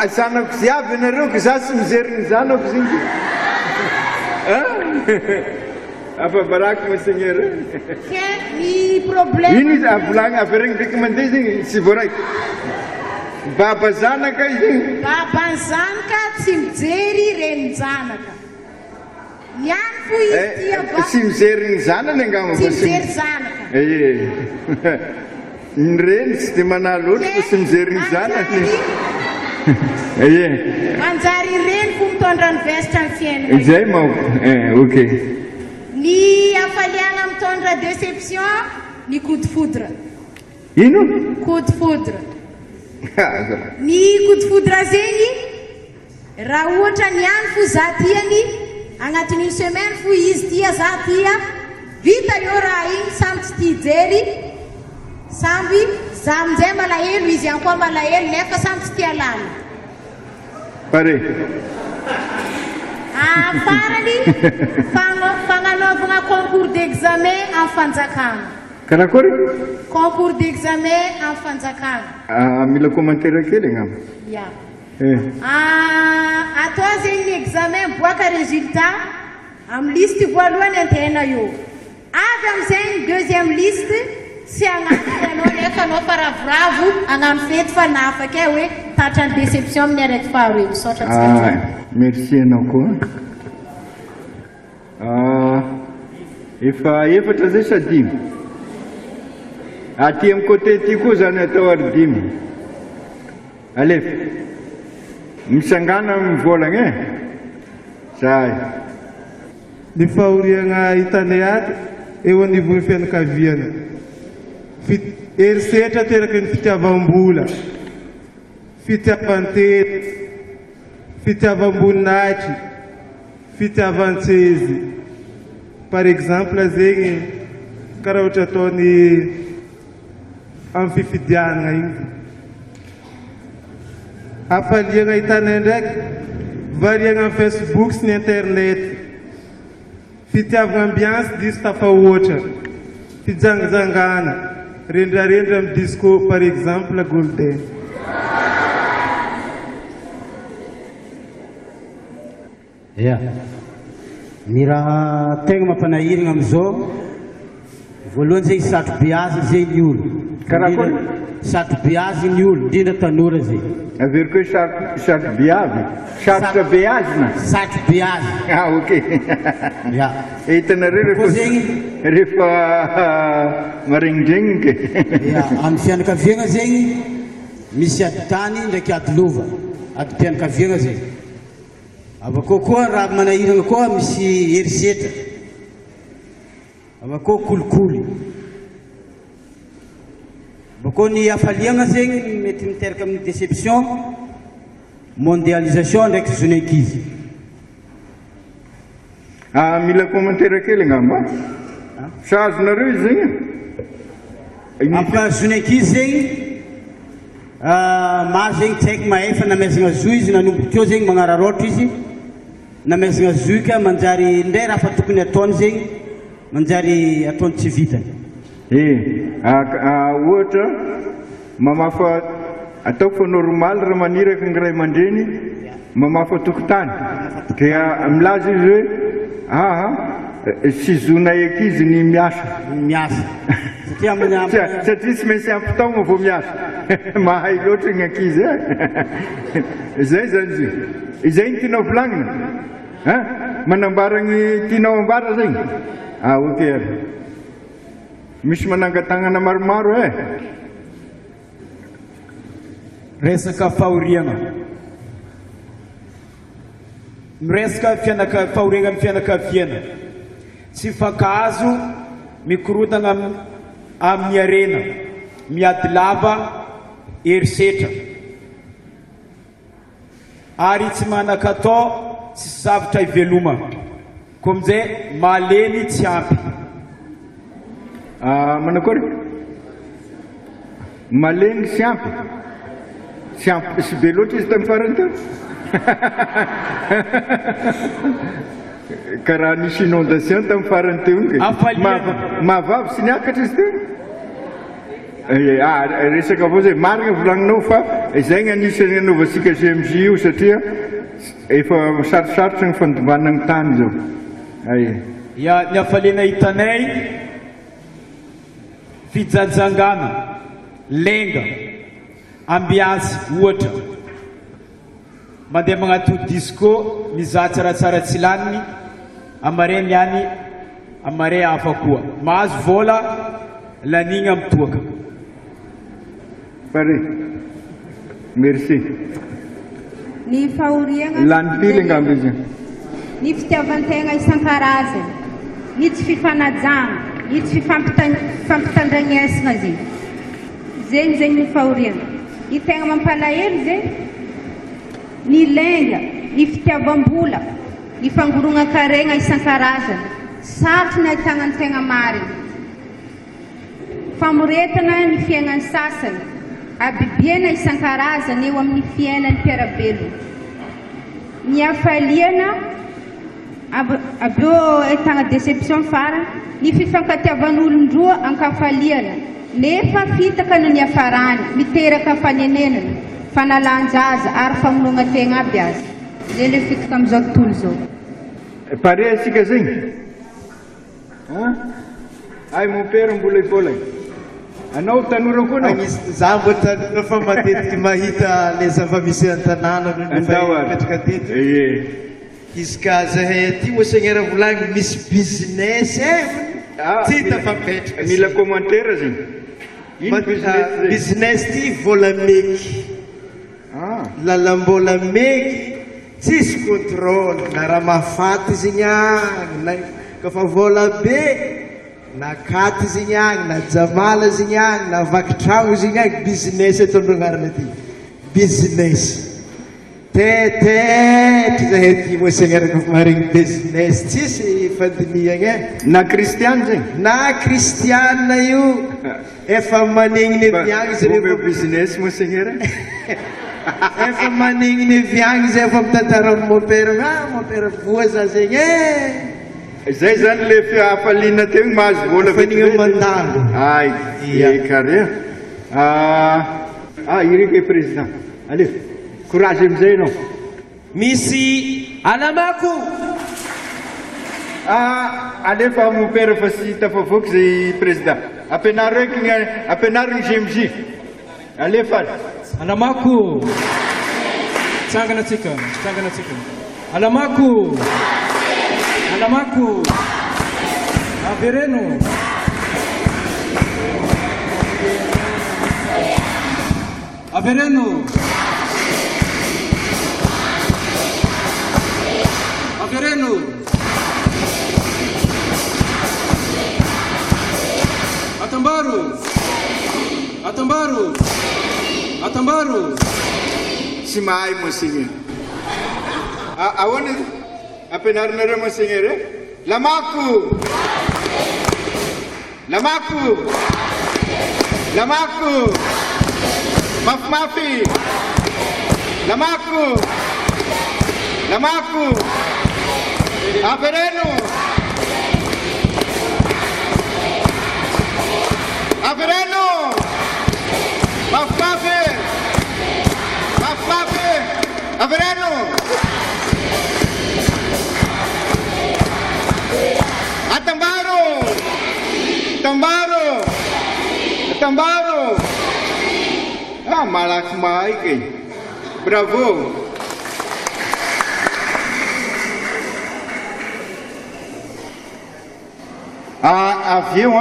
Zanako ziavy ianareo ko za tsy mijery ny zanako zingy. Afa baraka monseigneur. Ny problème. Ino izy avolagna averigny ndraiky mandeha zegny tsy voaraiky. Baba zanaka izy. Baban-zanaka tsy mijery renin-janaka. Niany fo izy tia ba. Tsy mijery ny zanany angamba. Tsy mijery zanaka. Ny reny tsy dia manalo oatra fa tsy mijery ny zanany. Manjary reny fo mitondra ny vesitra ny fiainana. Zay mao. Ok. Ny afaliana mitondra déception, ny coup de foudre. Ino? Coup de foudre. Ny coup de foudre zegny, raha ohatra niany fo za tiany, agnatin'ny semaine fo izy tia, za tia, vita eo raha igny, samby tsy tia jery, samby za amin'izay malahelo, izy ihany koa malahelo, nefa samby tsy tia lala. Pare. Farany fagnanaovana concours d'examen amin'ny fanjakana. Karakory? Concours d'examen amin'ny fanjakana. Mila commentaire kely angamba. Ya. Atao zegny ny examen miboaka résultat amin'ny liste voalohany antehana eo. Avy amin'izay ny deuxième liste tsy agnaty anao nefa anao faravoravo agnano fety fa nafaka hoe tatra ny déception amin'ny araiky faharoa. Misaotra tsika. Merci anao koa. Efa efatra zay sa dimy? Aty amin'ny côté ty koa zany atao ary dimy. Alefa. Misangana mivolagna Zay. Ny fahoriana hitanay ato eo anivon'ny fianakaviana. Herisetra teraka ny fitiavam-bola, fitiavan-tety, fitiavam-boninahitry, fitiavan-tsezi. Par exemple zegny karaha ohatra ataony amin'ny fifidianana igny. Hafaliana ahitana ndraiky variana amin'ny Facebook sy ny internet. Fitiavana ambiance diso tafahoatra, fijangajangana, rendrarendra amin'ny disco par exemple golden. Ny raha tegna mampanahirana amin'izao, voalohany zegny satrobe azy zegny ny olo. Satrobe azy ny olo, indrindra tanora zegny. Avery koa satrobe avy? Satrotra be azy na? Satrobe azy. Ah, ok. Hitanareo rehefa maregnidregniny ke. Amin'ny fianakaviana zegny, misy adi-tany ndraiky adi-lova, adi-pianakaviana zegny. Avakao koa raha manahirana koa misy herisetra. Avakao kolikoly. Avakao ny hafaliana zegny mety miteraka amin'ny déception, mondialisation ndraiky zonenkizy. Mila commentaire kely ngamba. Sazonareo izy zegny? Amin'ny zonenkizy zegny, maro zegny tsy haiko mahefa namezana zo izy nanomboka eo zegny magnararotra izy. Namezana zo ka manjary ndray raha fa tokony ataony zegny manjary ataony tsy vitany. Ohatra mamafa ataoko fa normal raha maniraka ny ray aman-dreny mamafa tokotany. Ka milaza izy hoe sy zonay ankizy ny miasa. Satria tsy maintsy ampitaogna vao miasa. Mahay loatra ny ankizy. Zay zany izy. Izay ny tianao volagnina? Manambara ny tianao ambara zegny? Ok. Misy manangan-tagnana maromaro Resaka fahoriana. Miresaka fahoriana amin'ny fianakaviana. Tsy fankahazo mikorotana amin'ny arena, miady lava, herisetra. Ary tsy manan-katao, tsy zavatra iveloma. Koa amin'izay malemy tsy ampy. Manakory? Malemy tsy ampy? Sy be loatra izy tamin'ny farany teo? Karaha nisy inondation tamin'ny farany teo iny. Mahavavy sy niakatra izy teo? Resaka avao zay, marina volagninao fa izay ny anisany anaovasika GMJ io satria efa sarosarotra ny fandombana ny tany zao. Ny hafaliana hitanay, fijanjangana, lenga, ambiance ohatra. Mandeha magnato disco, mizaha tsaratsara tsy laniny, amare niany, amare hafa koa. Mahazo vola, lanigna mitoaka. Pare. Merci. Ny fahoriana. Lany pily ngambo izy. Ny fitiavan-tegna isan-karazany, ny tsy fifanajana, ny tsy fifampitandrignesana zegny. Zegny ny fahoriana. Ny tegna mampalahelo zegny, ny lenga, ny fitiavam-bola, ny fangoronan-karegna isan-karazany, sarotry ny ahitana ny tegna marina. Famoretana ny fiainan'ny sasany, abibiana isan-karazany eo amin'ny fiainan'ny mpiarabelona. Ny hafaliana, aveo ahitana déception farany, ny fifankatiavan'olon-droa ankafaliana, nefa fitaka no ny hafarany, miteraka fanenenana, fanalan-jaza ary famonoana-tegna aby azy. Zay le fitaka amin'izao tontolo zao. Pare asika zegny? Ay mon père mbola ivolagna. Anao tanora koa anao? Za mbo tanora fa matetiky mahita le zava-misy an-tanàna metraka teto. Izy ka zahay aty moa sagnera volagny misy business ty tafapetraka. Mila commentaire zegny. Business ty vola meky. Lalam-bola meky, tsisy contrôle, na raha mahafaty zegny agny, kafa vola be, na katy zegny agny na jamala zegny agny na vakitragno zegny agny business ataondreo agnarana ty business tetetry zahay ty monseigneur kofa maharegny business tsisy fandiniagna na kristiany zegny na kristiana io efa manegniny aviagny zareo business monseigneur efa manegniny aviagny zay efa mitantara mon père voa za zegny zay zany le fahafaliana teo mahazo vola fanigna mandalo ay kare irika président allez courage amizay anao misy anamako alefa mon père fa sy tafavoaky zay président ampianaro eky ampianarony GMJ alefa anamako tsangana tsika anamako avereno atambaru sy mahay monseigneur ahoana ampianarinareo monseigneur lamako mafimafy lamako avereno mafimafy avereno Tambaro malaky mahay kay bravo avy eo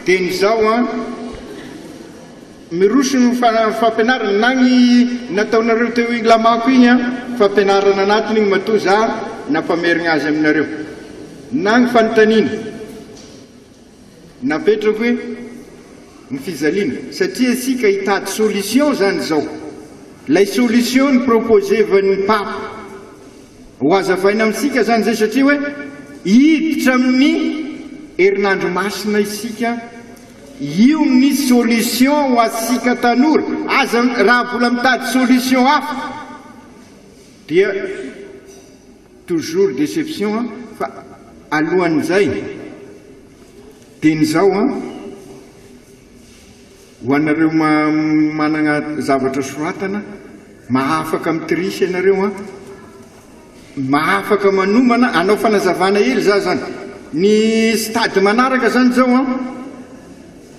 teny zao mirosony fampianarana nagny nataonareo teo igny lamako igny fampianarana anatiny igny matoa za nampamerigna azy aminareo nagny fanontaniana napetrako hoe ny fizaliana satria asika hitady solution zany zao lay solution ny proposé van'ny papa ho azavaina amintsika zany zay satria hoe hiditra amin'ny herinandro masina isika io ny solution ho asika tanora aza raha mbola mitady solution hafa dia toujours déception fa alohan'izay teny zao ho anareo manana zavatra soratana mahafaka mitrisy ianareo mahafaka manomana anao fanazavana hely za zany ny stady manaraka zany zao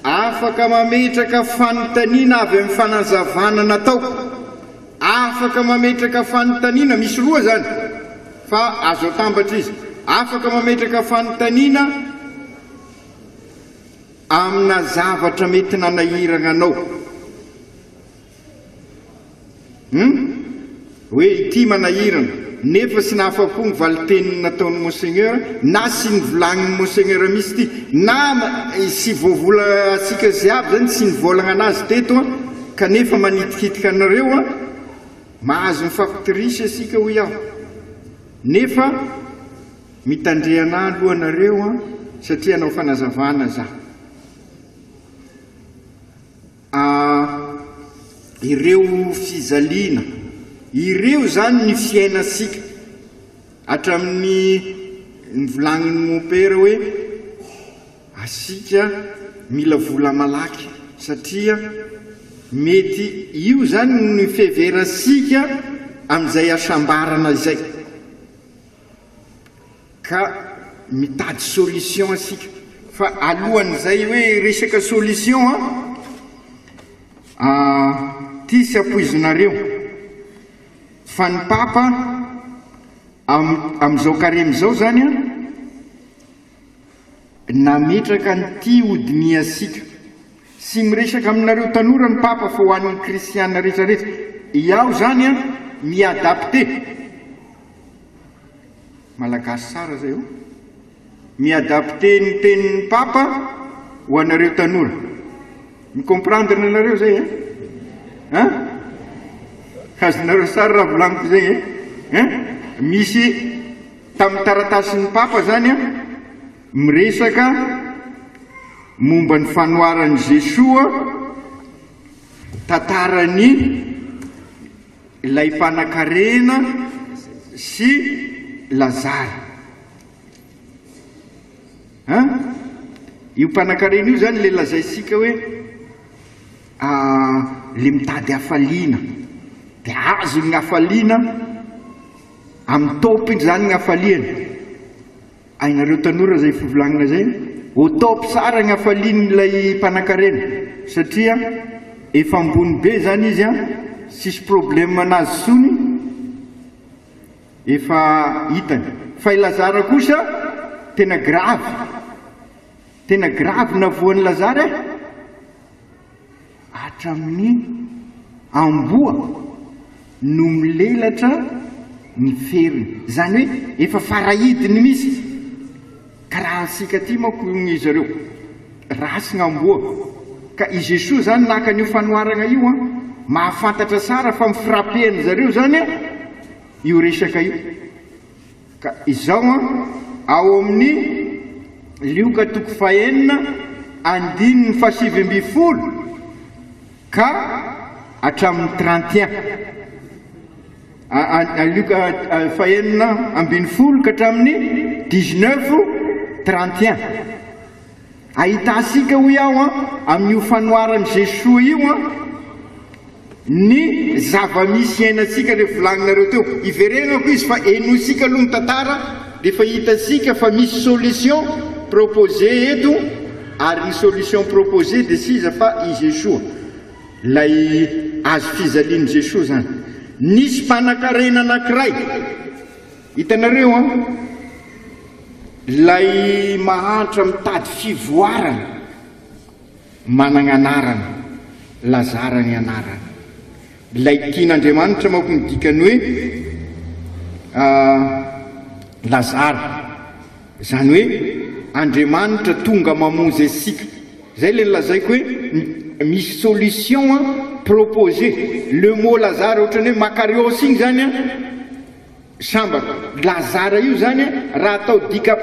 afaka mametraka fanontaniana avy amin'ny fanazavana nataoko afaka mametraka fanontaniana misy roa zany fa azo atambatra izy afaka mametraka fanontaniana amina zavatra mety nanahirana anao hoe ity manahirana nefa sy nahafa-po ny valiteniny nataony monseigneur na sy ny volagniny monseigneur misy ty na sy voavola asika zay aby zany sy ny volagna anazy teto kanefa manitikitika anareo mahazo mifakitirisy asika ho iaho nefa mitandreana alohanareo satria anao fanazavana za ireo fizaliana ireo zany ny fiainasika hatramin'ny volagniny mopera hoe asika mila vola malaky satria mety io zany ny fiheverasika amin'izay asambarana izay ka mitady solution asika fa alohan'izay hoe resaka solution ty sy apoizonareo fa ny papa am'izao karemy zao zany nametraka nyty hodiny asika sy miresaka aminareo tanora ny papa fa ho an'ny kristiana rehetrarehetra iaho zany miadapte malagasy sara zay miadapte ny tenin'ny papa ho anareo tanora. Micomprendre anareo zay hein? Azonareo sara raha volaniko zay misy tamin'ny taratasin'ny papa zany miresaka momba ny fanoaran'i Jesoa, tantarany ilay mpanan-karena sy Lazara. Io mpanan-karena io zany le lazaisika hoe le mitady hafaliana, dia azo ny hafaliana amin'ny topiny zany ny hafaliana. Ainareo tanora zay fivolagnana zay, ho top sara ny hafalian'ilay mpanan-karena satria efa ambony be zany izy sisy problème anazy sony efa hitany. Fa i Lazara kosa tena grave na voan'ny Lazara hatramin'ny amboa no milelatra ny feriny, zany hoe efa farahidiny misy. Karaha sika ty manko izy zareo rasy gn'amboa, ka i Jesoa zany naka an'io fanoarana io mahafantatra sara fa mifrappeny zareo zany io resaka io. Ka izao ao amin'ny Lioka 9:9 ka hatramin'ny 31. Lioka 9:9 ka hatramin'ny 19:31. Ahitasika ho iaho amin'io fanoaran'i Jesoa io ny zava-misy iainantsika le volagninareo teo. Iverenako izy fa enosika aloha ny tantara dia fa hitasika fa misy solution proposé eto, ary ny solution proposé dia siza fa i Jesoa, lay azo fizalian'i Jesoa zany. Nisy mpanan-karena anankiray, hitanareo lay mahantra mitady fivoarana, manana anarana, Lazara ny anarana. Lay tian'Andriamanitra manko ny dikany hoe Lazara, zany hoe Andriamanitra tonga mamonjy antsika. Zay le lazaiko hoe misy solution proposé. Le mot Lazara ohatrany hoe Makarios igny zany sambaka. Lazara io zany raha atao dika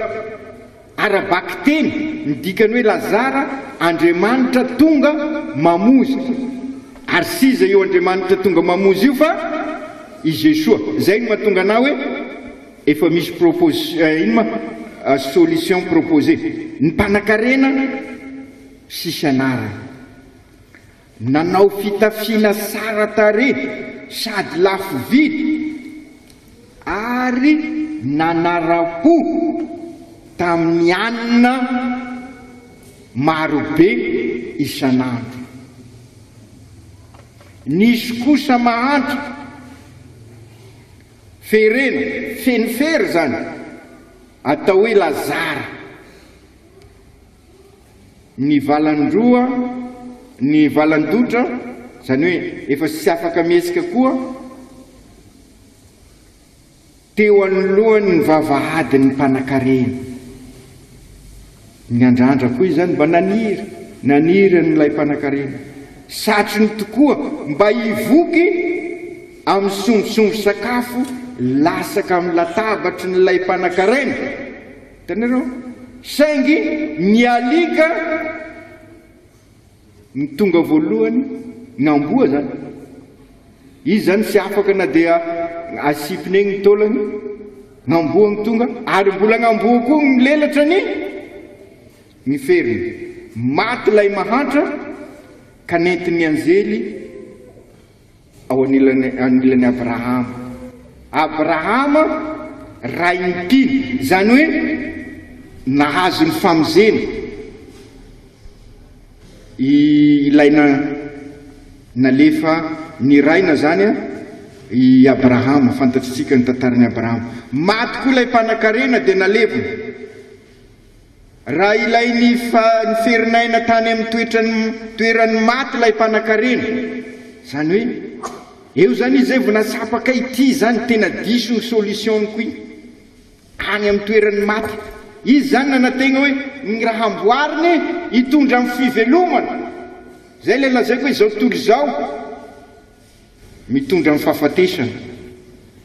arabaky teny, ny dikany hoe Lazara Andriamanitra tonga mamonjy. Ary siza io Andriamanitra tonga mamonjy io fa i Jesoa. Zay no mahatonga anao hoe efa misy solution proposé. Ny mpanan-karena sisy anarana, nanao fitafiana sara tare sady lafo vidy, ary nanara-po tamin'ny anina marobe isan'andro. Nisy kosa mahandro ferena, fenifery zany, atao hoe Lazara. Ny valandroa, ny valandotra, zany hoe efa sy afaka miesika koa, teo anolohan'ny vavahadin'ny mpanan-karena. Ny andrandra koa izy zany mba naniry n'ilay mpanan-karena. Satriny tokoa mba hivoky amin'ny sombisomby sakafo lasaka amin'ny latabatry n'ilay mpanan-karena. Hitanareo? Saingy ny alika ny tonga voalohany gn'amboa zany. Izy zany sy afaka na dia asipiny egny ny taolany, gn'amboa ny tonga, ary mbola gn'amboa koa milelatra ny feriny. Maty lay mahantra ka nentin'ny anjely ao anilany Abrahama. Abrahama rain-tiny, zany hoe nahazo ny famonjena. Ilay nalefa ny raina zany i Abrahama, fantatritsika ny tantarany Abrahama. Maty koa ilay mpanan-karena dia nalevony. Raha ilay ny ferinaina tany amin'ny toerany maty ilay mpanan-karena, zany hoe eo zany izy zay vao nasapaka ity zany tena diso ny solution koa any amin'ny toerany maty. izy zany nanantena hoe ny raha amboariny hitondra amin'ny fivelomana. Zay le lazaiko hoe izao tontolo izao mitondra amin'ny fahafatesana.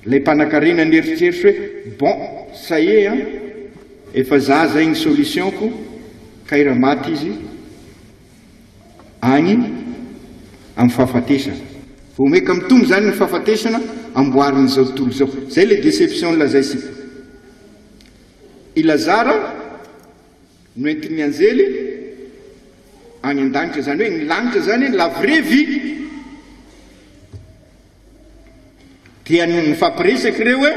Ilay mpanan-karena nieritreritry hoe bon ça y est efa za zay ny solutionko ka ira maty izy agny amin'ny fahafatesana. Vao meka mitombo zany ny fahafatesana amboariny zao tontolo zao. Zay le déception lazaisika. I Lazara no entin'ny anjely agny an-danitra, zany hoe ny lanitra zany la vraie vie. Dia ny fampiresaky ireo hoe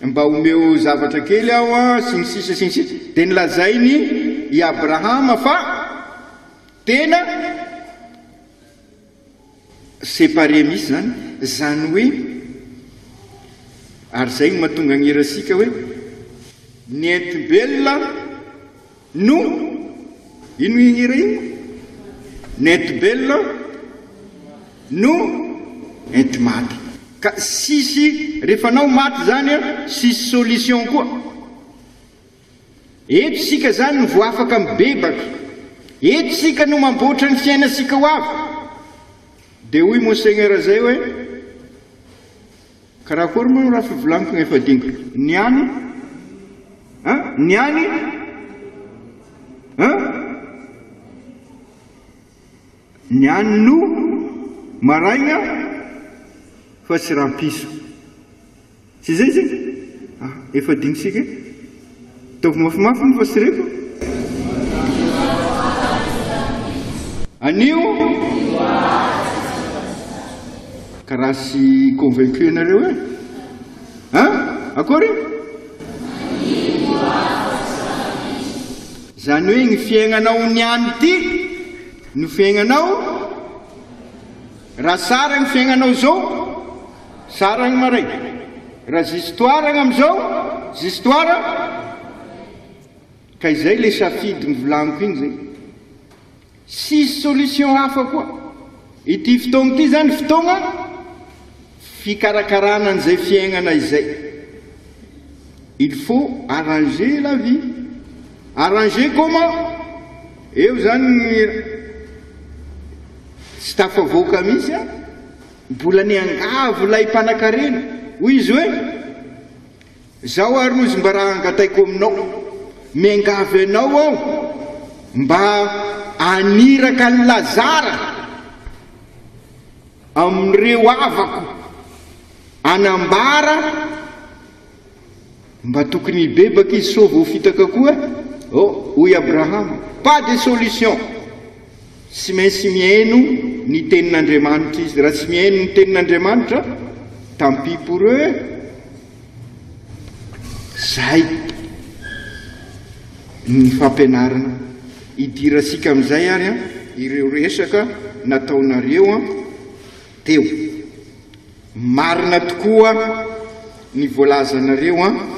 mba omeo zavatra kely aho sy ny sisa sy ny sisa. Dia nilazainy i Abrahama fa tena séparé misy zany. Zany hoe ary zay ny mahatonga ny erasika hoe ny enti-belona no ino ihira ino ny enti-belona no enti-maty. Ka sisy rehefa anao maty zany sisy solution koa. Eto sika zany no vo afaka mibebaka, eto sika no mamboatra ny fiainasika ho avy. Dia hoy monseigneur zay hoe karakory moa raha fivolaniko ny efa diniko niany niany niany no maraigna fa tsy rampiso. Tsy zay zay efa dinisika taovy mafimafy no fa tsy reko anio karaha sy convaincu anareo e akory zany hoe ny fiaignanao niany ty no fiaignanao raha sara ny fiaignanao zao sara ny maray, raha z'istoara am'izao z'istoara. Ka izay le safidy ny volaniko iny zay sisy solution hafa koa. Ity fotoagna ity zany fotoagna fikarakarana an'izay fiaignana izay. Il faut arranger la vie. Arranger comment? Eo zany tsy tafavoaka mihitsy mbola ny angavo lay mpanan-karena hoy izy hoe zao arozy mba raha angataiko aminao, miangavy anao aho mba aniraka ny Lazara amin'ireo avako anambara mba tokony hibebaka izy so vao fitaka koa. Hoy Abrahama, pas de solution. Tsy maintsy miaino ny tenin'Andriamanitra izy. Raha tsy miaino ny tenin'Andriamanitra, tant pis pour eux. Zay ny fampianarana idirasika amin'izay ary ireo resaka nataonareo teo. Marina tokoa ny voalazanareo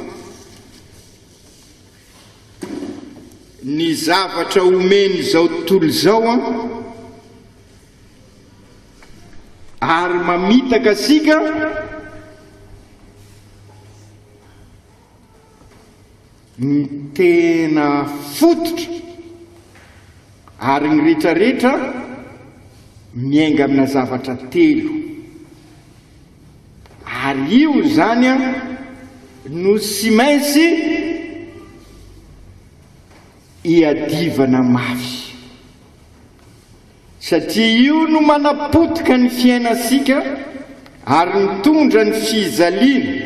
ny zavatra omeny zao tontolo zao ary mamitaka sika ny tena fototra ary ny rehetrarehetra miainga amina zavatra telo. Ary io zany no tsy maintsy iadivana mafy, satria io no manapotika ny fiainasika ary mitondra ny fizaliana.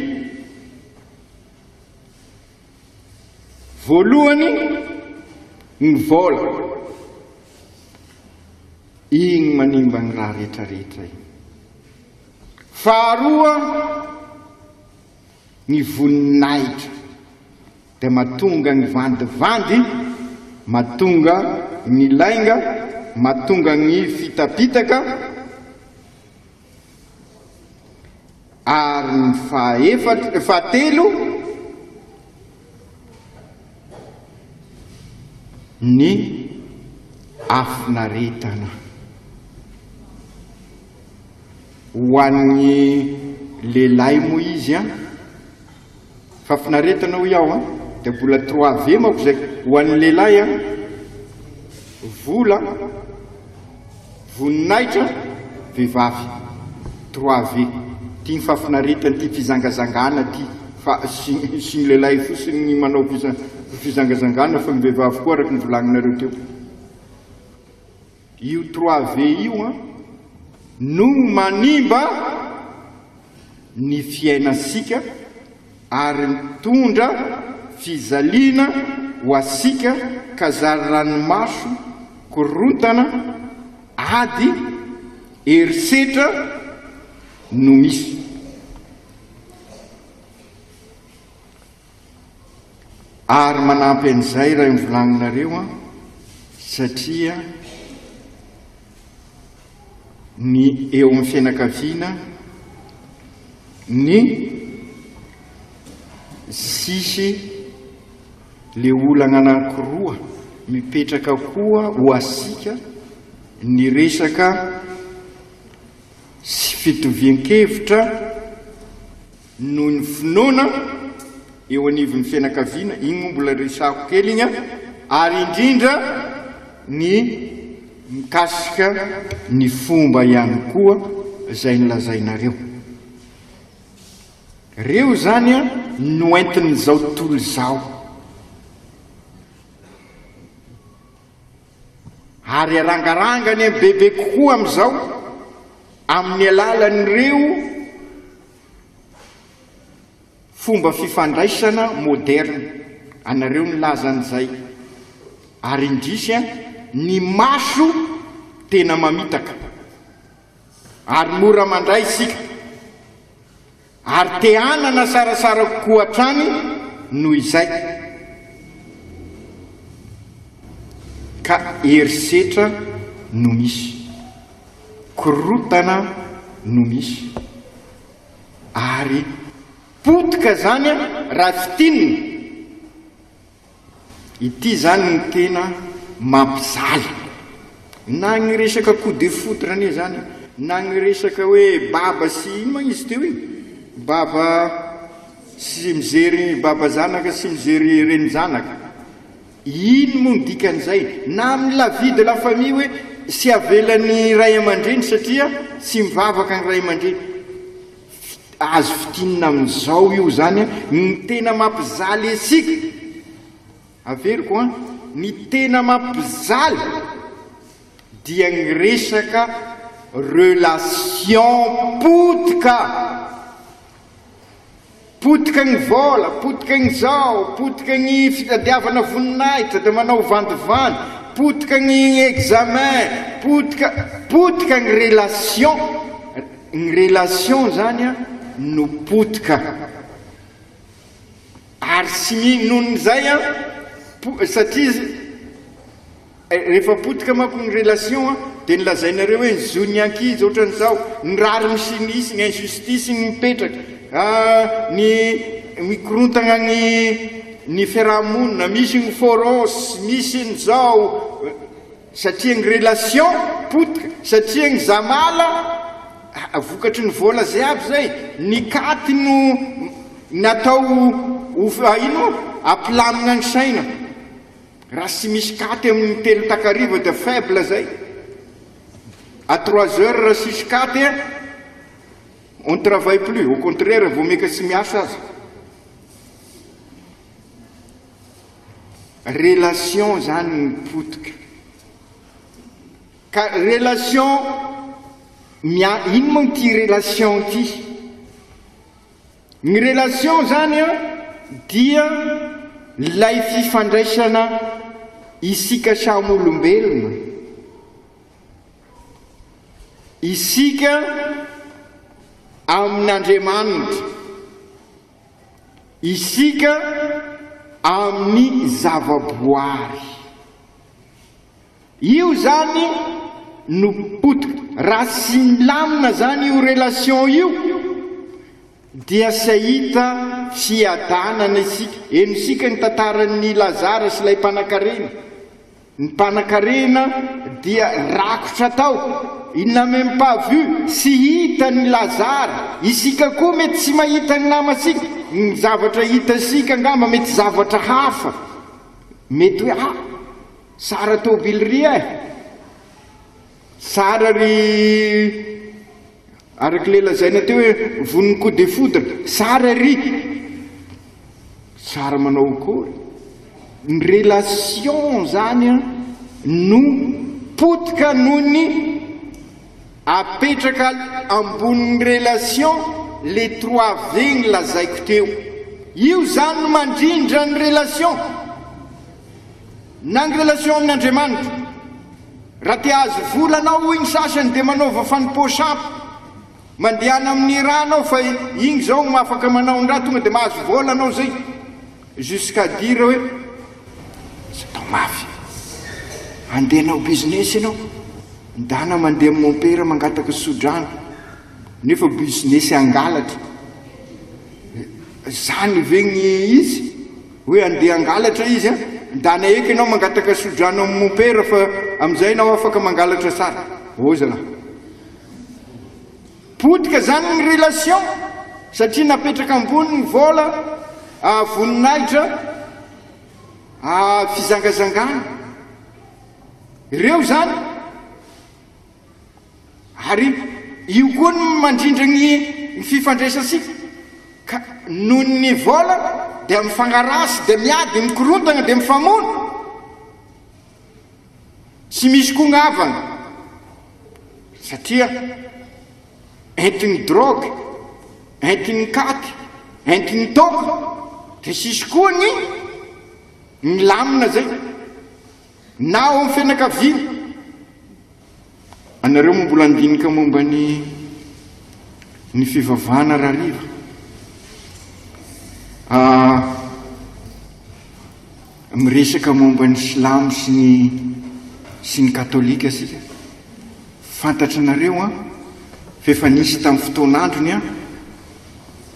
Voalohany ny vola, igny manimba ny raha rehetrarehetra igny. Faharoa ny voninahitra, dia mahatonga ny vandivandy, mahatonga ny lainga, mahatonga ny fitapitaka. Ary ny fahatelo ny afinaretana. Ho an'ny lehilahy moa izy fafinaretana ho iaho dia mbola 3V mako zay ho an'ny lehilahy vola voninahitra vehivavy 3V tia ny fafinaretana tia fizangazangana tia fa sy ny lehilahy fosiny manao fizangazangana fa ny vehivavy koa araka ny volaninareo teo io 3V io no manimba ny fiainasika ary mitondra fizaliana ho asika kazary ranomaso korontana ady herisetra no misy ary manampy an'izay raha mivolaninareo satria ny eo amin'ny fianakaviana ny sisy le olana anankiroa mipetraka koa ho asika ny resaka sy fitovian-kevitra noho ny finoana eo anivon'ny fianakaviana igny mbola resako kely igny ary indrindra ny mikasika ny fomba ihany koa izay nilazainareo reo zany no entin'izao tontolo izao ary arangarangany bebe kokoa amin'izao amin'ny alalan'ireo fomba fifandraisana moderne anareo nilaza an'izay ary indrisy ny maso tena mamitaka ary mora mandray isika ary te hanana sarasara kokoa hatrany noho izay ka herisetra no misy korotana no misy ary potika zany raha fitinina ity zany ny tena mampizaly na gny resaka coup de foudre ane zany na gny resaka hoe baba sy ino izy teo igny baba sy mijery baba zanaka sy mijery reny zanaka ino moa ny dikan'izay na amin'ny la vie de la famille hoe sy avelan'ny ray aman-dreny satria sy mivavaka ny ray aman-dreny azo fitinina amin'izao io zany ny tena mampizaly asika averiko ny tena mampizaly dia ny resaka relation potika potika ny vola potika ny zao potika ny fitadiavana voninahitra dia manao vandivandy potika ny examen potika ny relation zany no potika ary sy minon'izay satria rehefa potika manko ny relation dia nilazainareo hoe nizony ankizy ohatran'izao ny rary misinisy ny injustice ny mipetraka ny mikorontana ny fiarahamonina misy ny forosy misy nyzao satria ny relation potika satria ny zamala vokatry ny vola zay aby zay ny katy no natao ino ampilamina ny saina raha sy misy katy amin'ny telo takariva dia faible zay à 3 heures raha sisy katy on ne travaille plus au contraire vao meka sy miasa azy relation zany ny potika ka relation ino moa ty relation ty ny relation zany dia lay fifandraisana isika samy olombelona isika amin'Andriamanitra isika amin'ny zavaboary io zany no potika raha sy milamina zany io relation io dia sy ahita fiadanana isika eno isika ny tantaran'ny Lazara sy ilay mpanan-karena ny mpanan-karena dia rakotra tao inona mempavio sy hita ny lazara isika koa mety tsy mahita ny namasika ny zavatra hita sika ngamba mety zavatra hafa mety hoe sara tobily ry sara ry araky le lazaina teo hoe voninko de foudre sara ry sara manao akory ny relation zany no potika noho ny apetraka ambonin'ny relation le 3 V lazaiko teo io zany no mandrindra ny relation na ny relation amin'Andriamanitra raha te azo vola anao igny sasany dia manaova fanompoasampy mandehana amin'ny raha anao fa igny zao mafaka manao ny raha tonga dia mahazo vola anao zay jusqu'à dire hoe tao mafy andeha anao business ianao ndana mandeha mompera mangataka sodrano nefa business angalatra zany vegny izy hoe andeha angalatra izy ndana eky ianao mangataka sodrano amin'ny mompera fa amin'izay ianao afaka mangalatra sara ozala potika zany ny relation satria napetraka ambony ny vola voninahitra fizangazangana ireo zany ary io koa no mandrindra ny fifandraisasika ka noho ny vola dia mifangarasy dia miady mikorontana dia mifamono tsy misy koa gnavana satria entin'ny drogue entin'ny katy entin'ny toko dia sisy koa ny lamina zay na ao amin'ny fianakaviana anareo moa mbola andinika momba ny fivavahana rariva miresaka momba ny silamo sy ny katolika sika fantatra nareo fefa nisy tamin'ny fotoan'androny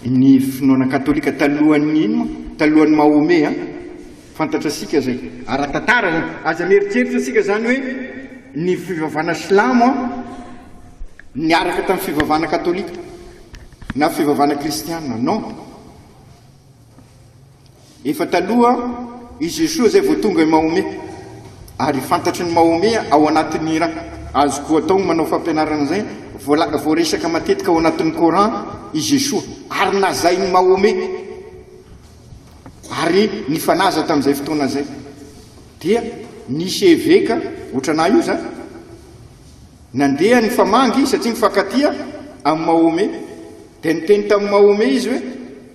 ny finoana katolika talohan'ny ino talohan'ny Mahome fantatra sika zay ara-tantara aza mieritreritra sika zany hoe ny fivavahana silamo niaraka tamin'ny fivavahana katolika na fivavahana kristiana non efa taloha i Jesosy zay vao tonga i Mahome ary fantatry ny Mahome ao anatin'ny raha azoko atao manao fampianarana zay voaresaka matetika ao anatin'ny Coran i Jesosy ary nazainy Mahome ary nifanaza tamin'izay fotoana zay dia nisy eveka ohatrana io zany nandeha ny famangy satria mifankatia amin'ny Mahome dia niteny tamin'ny Mahome izy hoe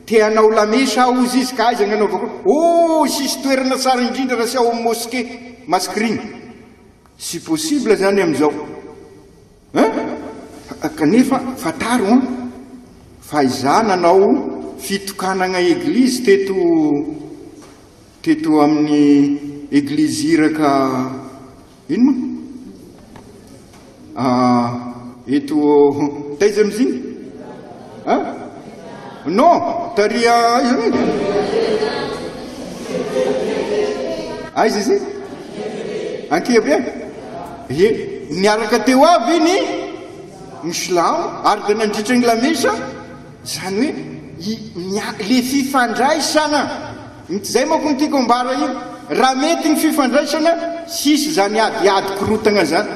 te hanao lamesa ozy izy ka aiza gnanaovako sisy toerana tsara indrindra raha sy ao amin'ny mosquée mascrigne si possible zany amin'izao kanefa fataro fa iza nanao fitokanana eglizy teto amin'ny eglizy iraka ino eto taiza amiziny non taria aiza izy ankeby niaraka teo avy ny silamo ary dia nandritra ny lamesa zany hoe le fifandraisana zay manko nytiako ambara io raha mety ny fifandraisana sisy zany adiady korotana zany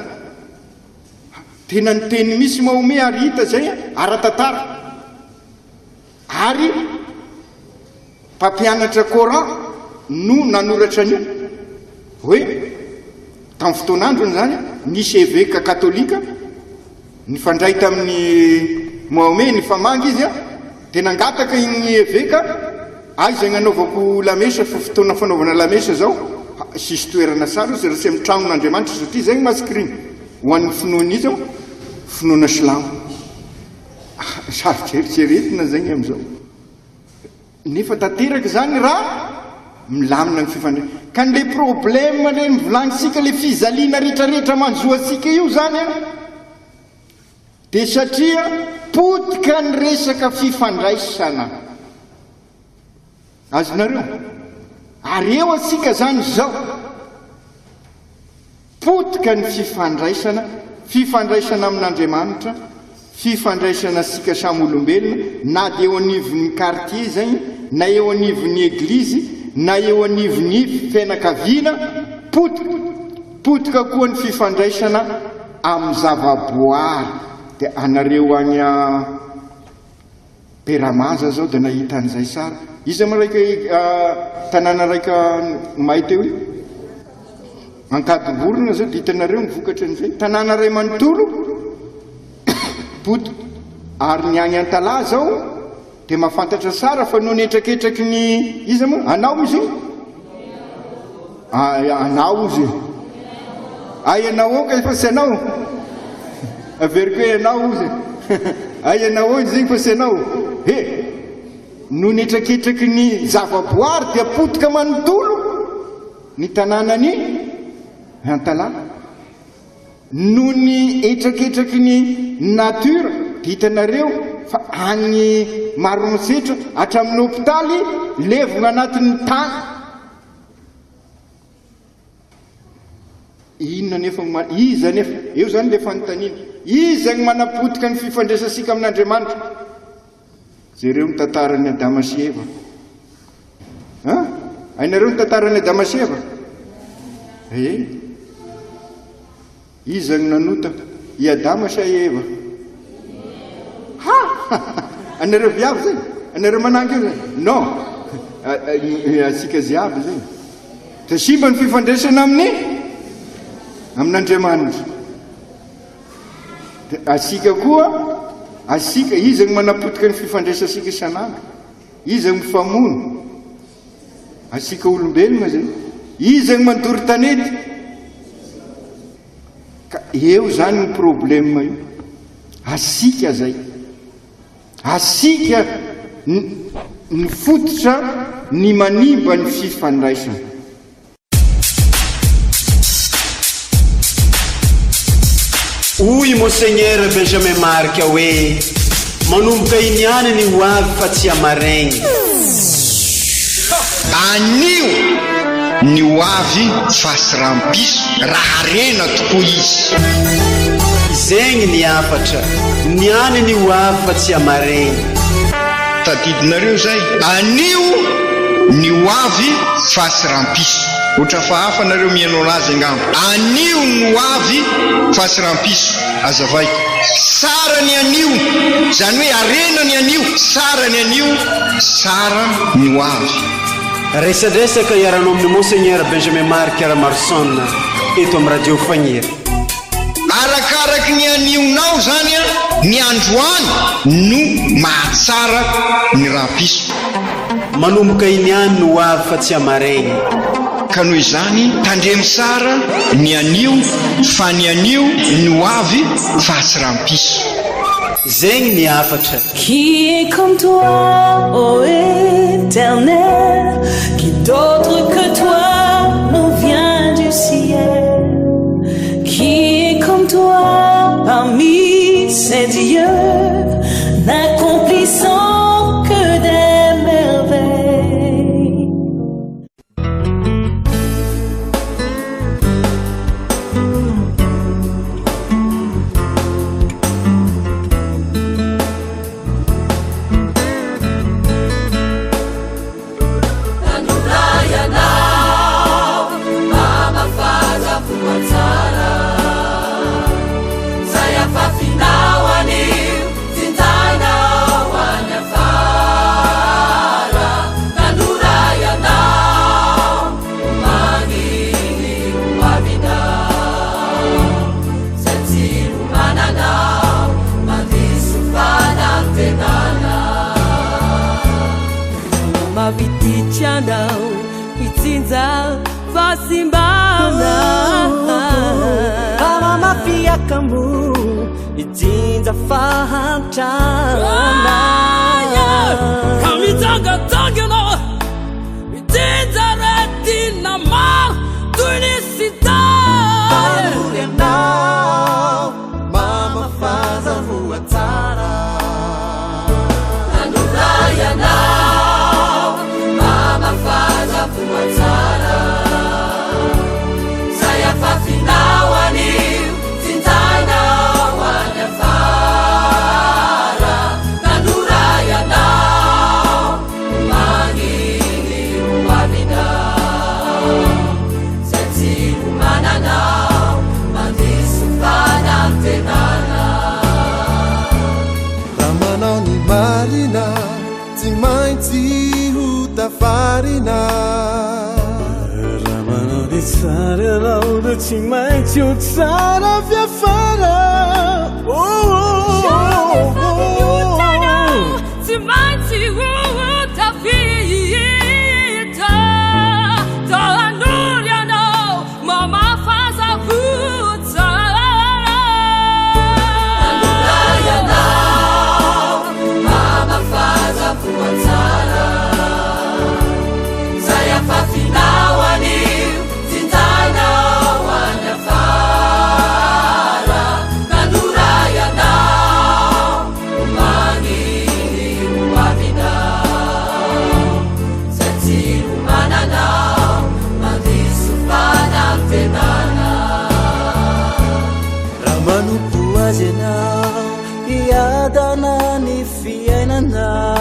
tena nyteny misy Mahome ary hita zay ara-tantara ary mpampianatra Coran no nanoratra an'io hoe tamin'ny fotoan'androny zany nisy évêque katolika nifandray tamin'ny Mahome nifamangy izy dia nangataka igny évêque aiza gnanaovako lamesa fa fotoana fanaovana lamesa zao sisy toerana sara izy raha sy amin'ny tragnon'Andriamanitra satria zay mascrigne ho an'ny finoana izy ao finoana silamo sarotra eritreretina zagny amin'izao nefa tanteraka zany raha milamina ny fifandray ka nle problème le mivolanitsika le fizaliana rehetrarehetra manjoatsika io zany dia satria potika ny resaka fifandraisana azonareo ary eo atsika zany zao potika ny fifandraisana amin'Andriamanitra, fifandraisana sika samy olombelona, na dia eo anivon'ny quartier zany, na eo anivon'ny eglizy, na eo anivon'ny fianakaviana, potika koa ny fifandraisana amin'ny zavaboary. Dia anareo any Peramaza zao dia nahita an'izay sara. Iza ma raika tanàna raika mahay teo io? Ankadiborona zao dia hitanareo mivokatra an'izay. Tanàna ray manontolo, potika. Ary ny any Antala zao dia mahafantatra sara fa noho netraketraky ny iza moa? Anao izy io? Anao izy. Ay anao ao ka fa sy anao. Averiko hoe anao izy. Ay anao izy fa sy anao. No netraketraky ny zavaboary dia potika manontolo ny tanànany Antala. No ny etraketraky ny natura dia hitanareo fa agny Maromosetra hatramin'ny hôpitaly levona anatin'ny tany. Inona nefa iza nefa eo zany le fanontaniana, iza ny manapotika ny fifandraisasika amin'Andriamanitra? Zareo ny tantaran'ny Adama sy Eva. Ainareo ny tantaran'ny Adama sy Eva? Iza ny nanota i Adama sy Eva? Anareo viavy zay? Anareo manangy eo zay? Non, asika ziavy zay. Dia simba ny fifandraisana amin'Andriamanitra. Asika koa, asika iza ny manapotika ny fifandraisasika isan'andro? Iza ny mifamono? Asika olombelona zay. Iza ny mandory tanety? Ka eo zany ny problème io. Asika zay. Asika ny fototra ny manimba ny fifandraisana. Hoy Monseigneur Benjamin Marc hoe manomboka iniany ny hoavy fa tsy amaraigny. Anio ny hoavy fa sy rampiso, raha rena tokoa izy. Zegny ny afatra, niany ny hoavy fa tsy amaraigny. Tadidinareo zay, anio ny hoavy fa sy rampiso. Otra fa hafa nareo mihaino anazy angamba. Anio ny hoavy fa sy rampiso. Azavay, sara ny anio, zany hoe arena ny anio, sara ny anio, sara ny hoavy. Resadresaka iaranao amin'ny Monseigneur Benjamin Marc Aramarson eto amin'ny Radio Fagniry. Arakaraky ny anionao zany ny androany no mahatsara ny rampiso. Manomboka iniany no hoavy fa tsy amaraigny. Ka noho izany tandremy sara ny anio fa ny anio ny hoavy fa tsy rampiso. Zegny ny afatra. Qui est comme toi, ô Éternel, qui d'autre que toi nous vient du ciel? Qui est comme toi parmi ces dieux, n'accomplissant que des merveilles? Itsinza fasimbana kama mafia kambu itsinza fahamchana kami tanga tanga no itsinza retina ma tunisita now mama faza huatara anuraya now mama faza huatara saya fa final manao ny marina tsy maintsy ho tafarina raha manao ny tsara ianao da tsy maintsy ho tsara fiafara tsy maintsy ho tafita tanora ianao mamafaza votsara ianao mamafaza votsara zay afafinao anio tintainao any afara tanora ianao manino avinao zay tsy homananao mandiso fanamtenana raha manompo azy ianao iadana ny fiainanao